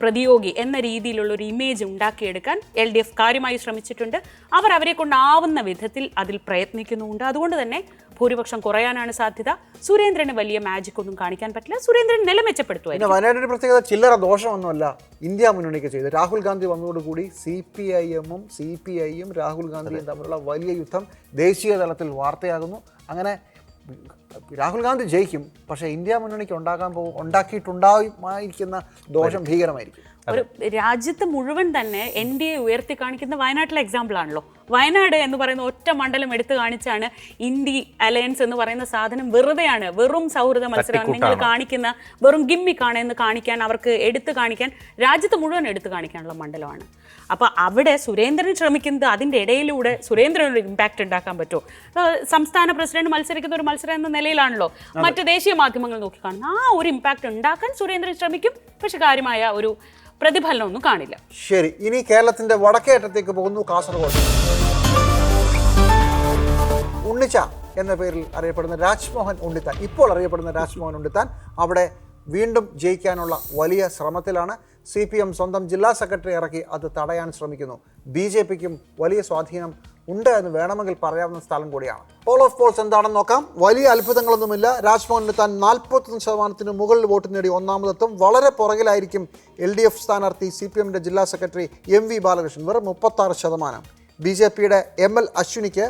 പ്രതിയോഗി എന്ന രീതിയിലുള്ള ഒരു ഇമേജ് ഉണ്ടാക്കിയെടുക്കാൻ LDF കാര്യമായി ശ്രമിച്ചിട്ടുണ്ട്. അവർ അവരെ കൊണ്ടാവുന്ന വിധത്തിൽ അതിൽ പ്രയത്നിക്കുന്നുമുണ്ട്. അതുകൊണ്ട് തന്നെ ഭൂരിപക്ഷം കുറയാനാണ് സാധ്യത. സുരേന്ദ്രന് വലിയ മാജിക് ഒന്നും കാണിക്കാൻ പറ്റില്ല. സുരേന്ദ്രൻ നില മെച്ചപ്പെടുത്തുമായിരിക്കും. വയനാടിന്റെ പ്രത്യേകത ചില്ലറ ദോഷമൊന്നുമല്ല ഇന്ത്യ മുന്നണിക്ക് ചെയ്ത്. രാഹുൽ ഗാന്ധി വന്നതോടുകൂടി CPIM-ഉം CPI-യും രാഹുൽ ഗാന്ധിയും തമ്മിലുള്ള വലിയ യുദ്ധം ദേശീയ തലത്തിൽ വാർത്തയാകുന്നു. അങ്ങനെ രാഹുൽ ഗാന്ധി ജയിക്കും, പക്ഷേ ഇന്ത്യ മുന്നണിക്ക് ഉണ്ടാക്കിയിട്ടുണ്ടായിരിക്കുന്ന ദോഷം ഭീകരമായിരിക്കും. ഒരു രാജ്യത്ത് മുഴുവൻ തന്നെ NDA ഉയർത്തി കാണിക്കുന്ന വയനാട്ടിലെ എക്സാമ്പിൾ ആണല്ലോ. വയനാട് എന്ന് പറയുന്ന ഒറ്റ മണ്ഡലം എടുത്തു കാണിച്ചാണ് ഇന്ത്യ അലയൻസ് എന്ന് പറയുന്ന സാധനം വെറുതെയാണ്, വെറും സൗഹൃദ മത്സരമാണ്, നിങ്ങൾ കാണിക്കുന്ന വെറും ഗിമ്മിക്കാണ് എന്ന് കാണിക്കാൻ, അവർക്ക് എടുത്തു കാണിക്കാൻ, രാജ്യത്ത് മുഴുവൻ എടുത്തു കാണിക്കാനുള്ള മണ്ഡലമാണ്. അപ്പോൾ അവിടെ സുരേന്ദ്രൻ ശ്രമിക്കുന്നത് അതിൻ്റെ ഇടയിലൂടെ സുരേന്ദ്രൻ ഒരു ഇമ്പാക്റ്റ് ഉണ്ടാക്കാൻ പറ്റുമോ? സംസ്ഥാന പ്രസിഡന്റ് മത്സരിക്കുന്ന ഒരു മത്സരം എന്ന നിലയിലാണല്ലോ മറ്റ് ദേശീയ മാധ്യമങ്ങൾ നോക്കിക്കാണുന്നത്. ആ ഒരു ഇമ്പാക്റ്റ് ഉണ്ടാക്കാൻ സുരേന്ദ്രൻ ശ്രമിക്കും, പക്ഷെ കാര്യമായ ഒരു പ്രതിഫലനമൊന്നും കാണില്ല. ശരി, ഇനി കേരളത്തിന്റെ വടക്കേ അറ്റത്തേക്ക് പോകുന്നു. കാസർഗോഡ് ഉണ്ണിച്ച എന്ന പേരിൽ അറിയപ്പെടുന്ന രാജ്മോഹൻ ഉണ്ണിത്താൻ, ഇപ്പോൾ അറിയപ്പെടുന്ന രാജ്മോഹൻ ഉണ്ണിത്താൻ അവിടെ വീണ്ടും ജയിക്കാനുള്ള വലിയ ശ്രമത്തിലാണ്. CPM സ്വന്തം ജില്ലാ സെക്രട്ടറി ഇറക്കി അത് തടയാൻ ശ്രമിക്കുന്നു. BJPക്കും വലിയ സ്വാധീനം ഉണ്ട് എന്ന് വേണമെങ്കിൽ പറയാവുന്ന സ്ഥലം കൂടിയാണ്. പോൾ ഓഫ് പോൾസ് എന്താണെന്ന് നോക്കാം. വലിയ അത്ഭുതങ്ങളൊന്നുമില്ല. രാജ്മോഹൻ ഉണ്ണിത്താൻ 41% മുകളിൽ വോട്ട് നേടി ഒന്നാമതെത്തും. വളരെ പുറകിലായിരിക്കും LDF സ്ഥാനാർത്ഥി CPM-ന്റെ ജില്ലാ സെക്രട്ടറി MV ബാലകൃഷ്ണൻ, വെറും 36%. BJPയുടെ ML അശ്വിനിക്ക്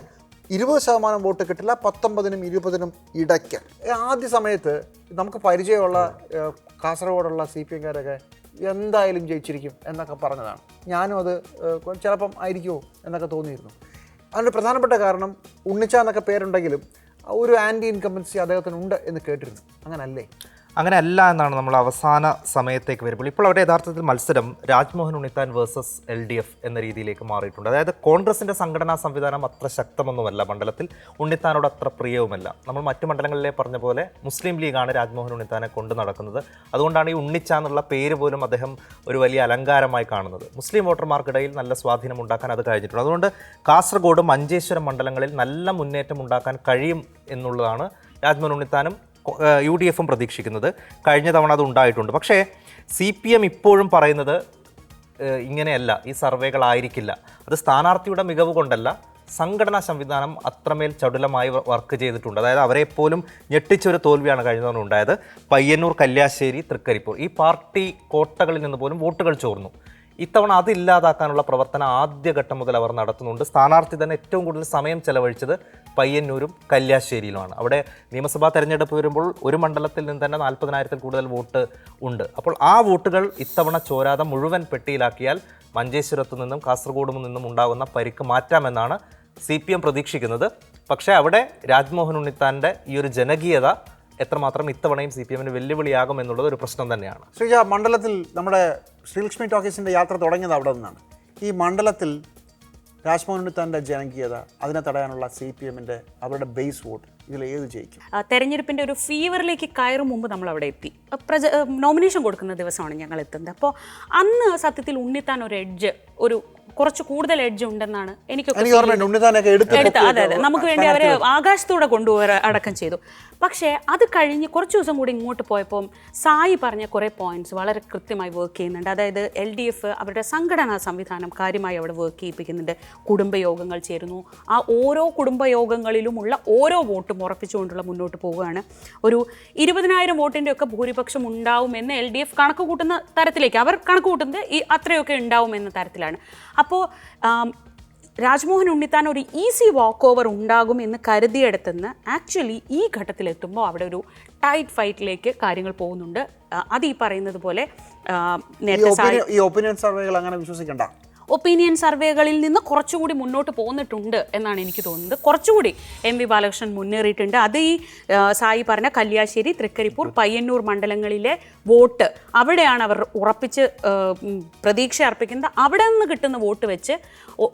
20% വോട്ട് കിട്ടില്ല, 19-നും 20-നും ഇടയ്ക്ക്. ആദ്യ സമയത്ത് നമുക്ക് പരിചയമുള്ള കാസർഗോഡുള്ള CPM-കാരൊക്കെ എന്തായാലും ജയിച്ചിരിക്കും എന്നൊക്കെ പറഞ്ഞതാണ്. ഞാനും അത് ചിലപ്പം ആയിരിക്കുമോ എന്നൊക്കെ തോന്നിയിരുന്നു. അതിൻ്റെ പ്രധാനപ്പെട്ട കാരണം ഉണ്ണിച്ച എന്നൊക്കെ പേരുണ്ടെങ്കിലും ഒരു ആൻറ്റി ഇൻകംബൻസി അദ്ദേഹത്തിനുണ്ട് എന്ന് കേട്ടിരുന്നു. അങ്ങനല്ലേ? അങ്ങനെ അല്ല എന്നാണ് നമ്മൾ അവസാന സമയത്തേക്ക് വരുമ്പോൾ. ഇപ്പോൾ അവരുടെ യഥാർത്ഥത്തിൽ മത്സരം രാജ്മോഹൻ ഉണ്ണിത്താൻ വേഴ്സസ് LDF എന്ന രീതിയിലേക്ക് മാറിയിട്ടുണ്ട്. അതായത് കോൺഗ്രസിൻ്റെ സംഘടനാ സംവിധാനം അത്ര ശക്തമൊന്നുമല്ല മണ്ഡലത്തിൽ, ഉണ്ണിത്താനോട് അത്ര പ്രിയവുമല്ല. നമ്മൾ മറ്റു മണ്ഡലങ്ങളിലെ പറഞ്ഞ പോലെ മുസ്ലിം ലീഗാണ് രാജ്മോഹൻ ഉണ്ണിത്താനെ കൊണ്ട് നടക്കുന്നത്. അതുകൊണ്ടാണ് ഈ ഉണ്ണിച്ച എന്നുള്ള പേര് പോലും അദ്ദേഹം ഒരു വലിയ അലങ്കാരമായി കാണുന്നത്. മുസ്ലിം വോട്ടർമാർക്കിടയിൽ നല്ല സ്വാധീനം ഉണ്ടാക്കാൻ അത് കഴിഞ്ഞിട്ടുണ്ട്. അതുകൊണ്ട് കാസർഗോഡ്, മഞ്ചേശ്വരം മണ്ഡലങ്ങളിൽ നല്ല മുന്നേറ്റം ഉണ്ടാക്കാൻ കഴിയും എന്നുള്ളതാണ് രാജ്മോഹൻ ഉണ്ണിത്താനും UDF-ഉം പ്രതീക്ഷിക്കുന്നത്. കഴിഞ്ഞ തവണ അത് ഉണ്ടായിട്ടുണ്ട്. പക്ഷേ CPM ഇപ്പോഴും പറയുന്നത് ഇങ്ങനെയല്ല, ഈ സർവേകളായിരിക്കില്ല. അത് സ്ഥാനാർത്ഥിയുടെ മികവ് കൊണ്ടല്ല, സംഘടനാ സംവിധാനം അത്രമേൽ ചടുലമായി വർക്ക് ചെയ്തിട്ടുണ്ട്. അതായത് അവരെപ്പോലും ഞെട്ടിച്ചൊരു തോൽവിയാണ് കഴിഞ്ഞ തവണ ഉണ്ടായത്. പയ്യന്നൂർ, കല്യാശ്ശേരി, തൃക്കരിപ്പൂർ ഈ പാർട്ടി കോട്ടകളിൽ നിന്ന് പോലും വോട്ടുകൾ ചോർന്നു. ഇത്തവണ അതില്ലാതാക്കാനുള്ള പ്രവർത്തനം ആദ്യഘട്ടം മുതൽ അവർ നടത്തുന്നുണ്ട്. സ്ഥാനാർത്ഥി തന്നെ ഏറ്റവും കൂടുതൽ സമയം ചെലവഴിച്ചത് പയ്യന്നൂരും കല്യാശ്ശേരിയിലുമാണ്. അവിടെ നിയമസഭാ തെരഞ്ഞെടുപ്പ് വരുമ്പോൾ ഒരു മണ്ഡലത്തിൽ നിന്ന് തന്നെ 40,000-ൽ കൂടുതൽ വോട്ട് ഉണ്ട്. അപ്പോൾ ആ വോട്ടുകൾ ഇത്തവണ ചോരാതെ മുഴുവൻ പെട്ടിയിലാക്കിയാൽ മഞ്ചേശ്വരത്തു നിന്നും കാസർഗോഡ് നിന്നും ഉണ്ടാകുന്ന പരിക്ക് മാറ്റാമെന്നാണ് CPM പ്രതീക്ഷിക്കുന്നത്. പക്ഷേ അവിടെ രാജ്മോഹൻ ഉണ്ണിത്താൻ്റെ ഈ ഒരു ജനകീയത എത്രമാത്രം ഇത്തവണയും CPM-ന് വെല്ലുവിളിയാകും എന്നുള്ളത് ഒരു പ്രശ്നം തന്നെയാണ്. ശ്രീജ, മണ്ഡലത്തിൽ നമ്മുടെ ശ്രീലക്ഷ്മി ടോക്കീസിൻ്റെ യാത്ര തുടങ്ങിയത് അവിടെ നിന്നാണ്. ഈ മണ്ഡലത്തിൽ രാജ്മോഹൻ ഉണ്ണിത്താൻ്റെ ജനകീയത, അതിനെ തടയാനുള്ള CPM-ന്റെ അവരുടെ ബേസ് വോട്ട്, ഇതിൽ ഏത് ജയിക്കും? തെരഞ്ഞെടുപ്പിൻ്റെ ഒരു ഫീവറിലേക്ക് കയറും മുമ്പ് നമ്മൾ അവിടെ എത്തി. നോമിനേഷൻ കൊടുക്കുന്ന ദിവസമാണ് ഞങ്ങൾ എത്തുന്നത്. അപ്പോൾ അന്ന് സത്യത്തിൽ ഉണ്ണിത്താൻ ഒരു എഡ്ജ്, ഒരു കുറച്ച് കൂടുതൽ എഡ്ജ് ഉണ്ടെന്നാണ് എനിക്കൊക്കെ. അതെ, നമുക്ക് വേണ്ടി അവരെ ആകാശത്തൂടെ കൊണ്ടുപോയി അടക്കം ചെയ്തു. പക്ഷേ അത് കഴിഞ്ഞ് കുറച്ച് ദിവസം കൂടി ഇങ്ങോട്ട് പോയപ്പോൾ സായി പറഞ്ഞ കുറേ പോയിന്റ്സ് വളരെ കൃത്യമായി വർക്ക് ചെയ്യുന്നുണ്ട്. അതായത് LDF അവരുടെ സംഘടനാ സംവിധാനം കാര്യമായി അവിടെ വർക്ക് ചെയ്യിപ്പിക്കുന്നുണ്ട്. കുടുംബയോഗങ്ങൾ ചേരുന്നു. ആ ഓരോ കുടുംബയോഗങ്ങളിലുമുള്ള ഓരോ വോട്ടും ഉറപ്പിച്ചുകൊണ്ടുള്ള മുന്നോട്ട് പോവുകയാണ്. ഒരു 20,000 വോട്ടിൻ്റെ ഒക്കെ ഭൂരിപക്ഷം ഉണ്ടാവുമെന്ന് LDF കണക്ക് കൂട്ടുന്ന തരത്തിലേക്ക് അവർ കണക്ക് കൂട്ടുന്നത് അത്രയൊക്കെ ഉണ്ടാവും എന്ന തരത്തിലാണ്. അപ്പോൾ രാജ്മോഹൻ ഉണ്ണിത്താൻ ഒരു ഈസി വാക്ക് ഓവർ ഉണ്ടാകും എന്ന് കരുതിയെടുത്തെന്ന് ആക്ച്വലി ഈ ഘട്ടത്തിലെത്തുമ്പോൾ അവിടെ ഒരു ടൈറ്റ് ഫൈറ്റിലേക്ക് കാര്യങ്ങൾ പോകുന്നുണ്ട്. അത് ഈ പറയുന്നത് പോലെ നേരത്തെ ഒപ്പീനിയൻ സർവേകൾ അങ്ങനെ വിശ്വസിക്കണ്ട. ഒപ്പീനിയൻ സർവേകളിൽ നിന്ന് കുറച്ചുകൂടി മുന്നോട്ട് പോന്നിട്ടുണ്ട് എന്നാണ് എനിക്ക് തോന്നുന്നത്. കുറച്ചുകൂടി MV ബാലകൃഷ്ണൻ മുന്നേറിയിട്ടുണ്ട്. അത് ഈ സായി പറഞ്ഞ കല്യാശ്ശേരി, തൃക്കരിപ്പൂർ, പയ്യന്നൂർ മണ്ഡലങ്ങളിലെ വോട്ട് അവിടെയാണ് അവർ ഉറപ്പിച്ച് പ്രതീക്ഷ അർപ്പിക്കുന്നത്. അവിടെ നിന്ന് കിട്ടുന്ന വോട്ട് വെച്ച്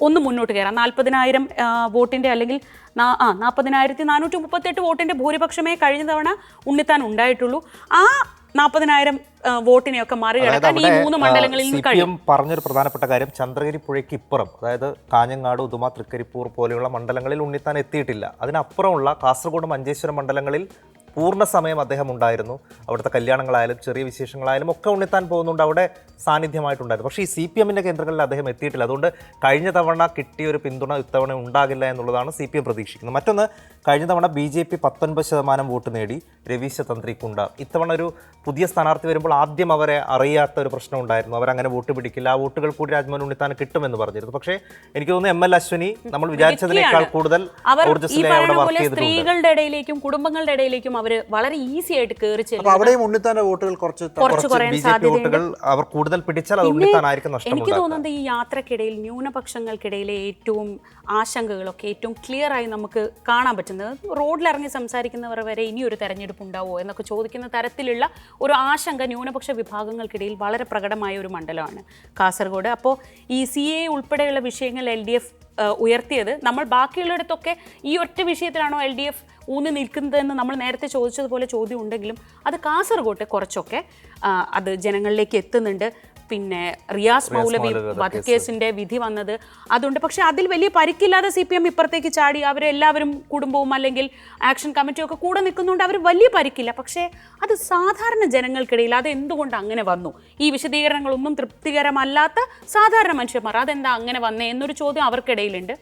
ഒന്ന് മുന്നോട്ട് കയറാം. 40,000 വോട്ടിൻ്റെ അല്ലെങ്കിൽ 40,438 വോട്ടിൻ്റെ ഭൂരിപക്ഷമേ കഴിഞ്ഞ തവണ ഉണ്ണിത്താൻ ഉണ്ടായിട്ടുള്ളൂ. ആ 40,000 വോട്ടിനെയൊക്കെ മറികടക്കാൻ ഈ 3 മണ്ഡലങ്ങളിൽ നിന്ന് കഴിയും. പറഞ്ഞൊരു പ്രധാനപ്പെട്ട കാര്യം, ചന്ദ്രഗിരി പുഴയ്ക്ക് ഇപ്പുറം, അതായത് കാഞ്ഞങ്ങാട്, ഉദുമ, തൃക്കരിപ്പൂർ പോലെയുള്ള മണ്ഡലങ്ങളിൽ ഉണ്ണിത്താൻ എത്തിയിട്ടില്ല. അതിനപ്പുറമുള്ള കാസർഗോഡ്, മഞ്ചേശ്വരം മണ്ഡലങ്ങളിൽ പൂർണ്ണ സമയം അദ്ദേഹം ഉണ്ടായിരുന്നു. അവിടുത്തെ കല്യാണങ്ങളായാലും ചെറിയ വിശേഷങ്ങളായാലും ഒക്കെ ഉണ്ണിത്താൻ പോകുന്നുണ്ട്, അവിടെ സാന്നിധ്യമായിട്ടുണ്ടായിരുന്നു. പക്ഷേ ഈ CPM-ന്റെ കേന്ദ്രങ്ങളിൽ അദ്ദേഹം എത്തിയിട്ടില്ല. അതുകൊണ്ട് കഴിഞ്ഞ തവണ കിട്ടിയ ഒരു പിന്തുണ ഇത്തവണ ഉണ്ടാകില്ല എന്നുള്ളതാണ് CPM പ്രതീക്ഷിക്കുന്നത്. മറ്റൊന്ന്, കഴിഞ്ഞ തവണ BJP 19% വോട്ട് നേടി രവീശ തന്ത്രി കുണ്ട. ഇത്തവണ ഒരു പുതിയ സ്ഥാനാർത്ഥി വരുമ്പോൾ ആദ്യം അവരെ അറിയാത്ത ഒരു പ്രശ്നം ഉണ്ടായിരുന്നു. അവരങ്ങനെ വോട്ട് പിടിക്കില്ല, ആ വോട്ടുകൾ കൂടി രാജ്മോഹൻ ഉണ്ണിത്താൻ കിട്ടുമെന്ന് പറഞ്ഞിരുന്നു. പക്ഷേ എനിക്ക് തോന്നുന്നു ML അശ്വിനി നമ്മൾ വിചാരിച്ചതിനേക്കാൾ കൂടുതൽ ഊർജ്ജസ്വലയായി അവിടെ വർക്ക് ചെയ്തിട്ടുണ്ട്. സ്ത്രീകളുടെ ഇടയിലേക്കും കുടുംബങ്ങളുടെ ഇടയിലേക്കും അവർ വളരെ ഈസി ആയിട്ട് കയറി ചെല്ലും. അവിടെയും ഉണ്ണിത്താന്റെ വോട്ടുകൾ കുറച്ച് BJP വോട്ടുകൾ അവർ കൂടുതൽ പിടിച്ചാൽ അത് ഉണ്ണിത്താനായിരിക്കും നഷ്ടം. എനിക്ക് തോന്നുന്നത് ഈ യാത്രക്കിടയിൽ ന്യൂനപക്ഷങ്ങൾക്കിടയിലെ ഏറ്റവും ആശങ്കകളൊക്കെ ഏറ്റവും ക്ലിയർ ആയി നമുക്ക് കാണാൻ പറ്റുന്നത്, റോഡിലിറങ്ങി സംസാരിക്കുന്നവർ വരെ ഇനി ഒരു തെരഞ്ഞെടുപ്പ് ഉണ്ടാവുമോ എന്നൊക്കെ ചോദിക്കുന്ന തരത്തിലുള്ള ഒരു ആശങ്ക ന്യൂനപക്ഷ വിഭാഗങ്ങൾക്കിടയിൽ വളരെ പ്രകടമായ ഒരു മണ്ഡലമാണ് കാസർഗോഡ്. അപ്പോൾ ഈ CA ഉൾപ്പെടെയുള്ള വിഷയങ്ങൾ LDF ഉയർത്തിയത്, നമ്മൾ ബാക്കിയുള്ളിടത്തൊക്കെ ഈ ഒറ്റ വിഷയത്തിലാണോ LDF ഊന്നി നിൽക്കുന്നതെന്ന് നമ്മൾ നേരത്തെ ചോദിച്ചതുപോലെ ചോദ്യം ഉണ്ടെങ്കിലും അത് കാസർഗോട്ട് കുറച്ചൊക്കെ അത് ജനങ്ങളിലേക്ക് എത്തുന്നുണ്ട്. പിന്നെ റിയാസ് മൗലവി വധക്കേസിന്റെ വിധി വന്നത് അതുകൊണ്ട്, പക്ഷെ അതിൽ വലിയ പരിക്കില്ലാതെ CPM ഇപ്പുറത്തേക്ക് ചാടി. അവരെല്ലാവരും കുടുംബവും അല്ലെങ്കിൽ ആക്ഷൻ കമ്മിറ്റിയും ഒക്കെ കൂടെ നിൽക്കുന്നുണ്ട്, അവർ വലിയ പരിക്കില്ല. പക്ഷേ അത് സാധാരണ ജനങ്ങൾക്കിടയിൽ അത് എന്തുകൊണ്ട് അങ്ങനെ വന്നു, ഈ വിശദീകരണങ്ങളൊന്നും തൃപ്തികരമല്ലാത്ത സാധാരണ മനുഷ്യന്മാർ അതെന്താ അങ്ങനെ വന്നേ എന്നൊരു ചോദ്യം അവർക്കിടയിലുണ്ട്.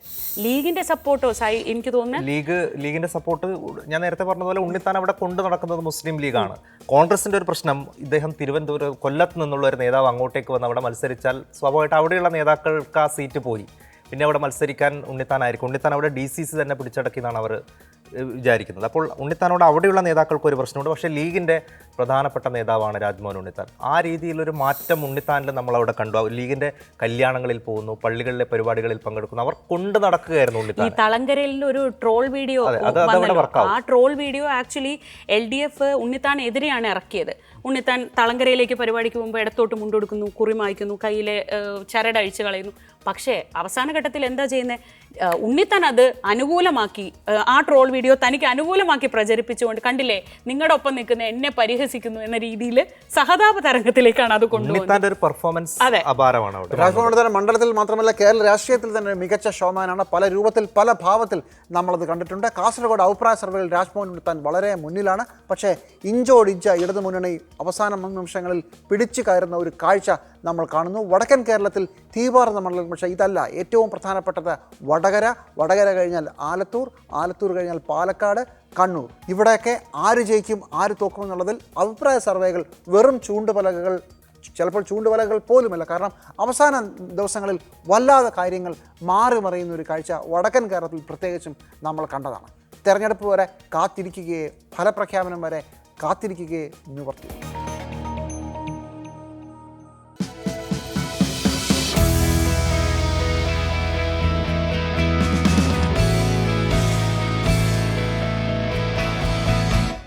ലീഗിന്റെ സപ്പോർട്ടോ എനിക്ക് തോന്നുന്നു ലീഗിന്റെ സപ്പോർട്ട് ഞാൻ നേരത്തെ പറഞ്ഞതുപോലെ ഉണ്ണിത്താൻ അവിടെ കൊണ്ടു നടക്കുന്നത് മുസ്ലിം ലീഗാണ്. കോൺഗ്രസിന്റെ ഒരു പ്രശ്നം, ഇദ്ദേഹം തിരുവനന്തപുരം കൊല്ലത്ത് നിന്നുള്ള ഒരു നേതാവ് അങ്ങോട്ടേക്ക് വന്ന് അവിടെ മത്സരിച്ചാൽ സ്വാഭാവികമായിട്ട് അവിടെയുള്ള നേതാക്കൾക്ക് ആ സീറ്റ് പോയി. പിന്നെ അവിടെ മത്സരിക്കാൻ ഉണ്ണിത്താനായിരിക്കും. ഉണ്ണിത്താൻ അവിടെ DCC തന്നെ പിടിച്ചടക്കിയെന്നാണ് അവർ വിചാരിക്കുന്നത്. അപ്പോൾ ഉണ്ണിത്താനോട് അവിടെയുള്ള നേതാക്കൾക്ക് ഒരു പ്രശ്നമുണ്ട്. പക്ഷേ ലീഗിൻ്റെ പ്രധാനപ്പെട്ട നേതാവാണ് രാജ്മോഹൻ ഉണ്ണിത്താൻ. ആ രീതിയിലൊരു മാറ്റം ഉണ്ണിത്താനിൽ നമ്മളവിടെ കണ്ടു. ലീഗിൻ്റെ കല്യാണങ്ങളിൽ പോകുന്നു, പള്ളികളിലെ പരിപാടികളിൽ പങ്കെടുക്കുന്നു, അവർ കൊണ്ടു നടക്കുകയായിരുന്നു ഉണ്ണിത്താൻ. ഈ തളങ്കരയിൽ ഒരു ട്രോൾ വീഡിയോ, ആ ട്രോൾ വീഡിയോ ആക്ച്വലി LDF ഉണ്ണിത്താനെതിരെയാണ് ഇറക്കിയത്. ഉണ്ണിത്താൻ തളങ്കരയിലേക്ക് പരിപാടിക്ക് മുമ്പ് ഇടത്തോട്ട് മുണ്ടെടുക്കുന്നു, കുറി മായ്ക്കുന്നു, കയ്യിലെ ചരട് അഴിച്ചു കളയുന്നു. പക്ഷേ അവസാന ഘട്ടത്തിൽ എന്താ ചെയ്യുന്നത്, ഉണ്ണിത്താൻ അത് അനുകൂലമാക്കി, ആ ട്രോൾ വീഡിയോ തനിക്ക് അനുകൂലമാക്കി പ്രചരിപ്പിച്ചുകൊണ്ട്, കണ്ടില്ലേ നിങ്ങളുടെ ഒപ്പം നിൽക്കുന്ന എന്നെ പരിഹസിക്കുന്നു എന്ന രീതിയിൽ സഹതാപ തരംഗത്തിലേക്കാണ് അത് കൊണ്ടുപോകുന്നത്. രാജ്മോഹൻ മണ്ഡലത്തിൽ മാത്രമല്ല കേരള രാഷ്ട്രീയത്തിൽ തന്നെ മികച്ച ഷോമാനാണ്. പല രൂപത്തിൽ പല ഭാവത്തിൽ നമ്മളത് കണ്ടിട്ടുണ്ട്. കാസർഗോഡ് അഭിപ്രായ സർവേയിൽ രാജ്മോഹൻ ഉണ്ണിത്താൻ വളരെ മുന്നിലാണ്. പക്ഷേ ഇഞ്ചോടിഞ്ച ഇടതുമുന്നണി അവസാന നിമിഷങ്ങളിൽ പിടിച്ചു കയറുന്ന ഒരു കാഴ്ച നമ്മൾ കാണുന്നു. വടക്കൻ കേരളത്തിൽ തീവാർന്ന മണ്ഡലം, പക്ഷേ ഇതല്ല ഏറ്റവും പ്രധാനപ്പെട്ടത് വടകര കഴിഞ്ഞാൽ ആലത്തൂർ കഴിഞ്ഞാൽ പാലക്കാട്, കണ്ണൂർ. ഇവിടെയൊക്കെ ആര് ജയിക്കും ആര് തോക്കും എന്നുള്ളതിൽ അഭിപ്രായ സർവേകൾ വെറും ചൂണ്ടുപലകകൾ, ചിലപ്പോൾ ചൂണ്ടുപലകകൾ പോലുമല്ല. കാരണം അവസാന ദിവസങ്ങളിൽ വല്ലാതെ കാര്യങ്ങൾ മാറിമറിയുന്ന ഒരു കാഴ്ച വടക്കൻ കേരളത്തിൽ പ്രത്യേകിച്ചും നമ്മൾ കണ്ടതാണ്. തെരഞ്ഞെടുപ്പ് വരെ കാത്തിരിക്കുകയെ, ഫലപ്രഖ്യാപനം വരെ കാത്തിരിക്കുകയെ നിവർത്തി.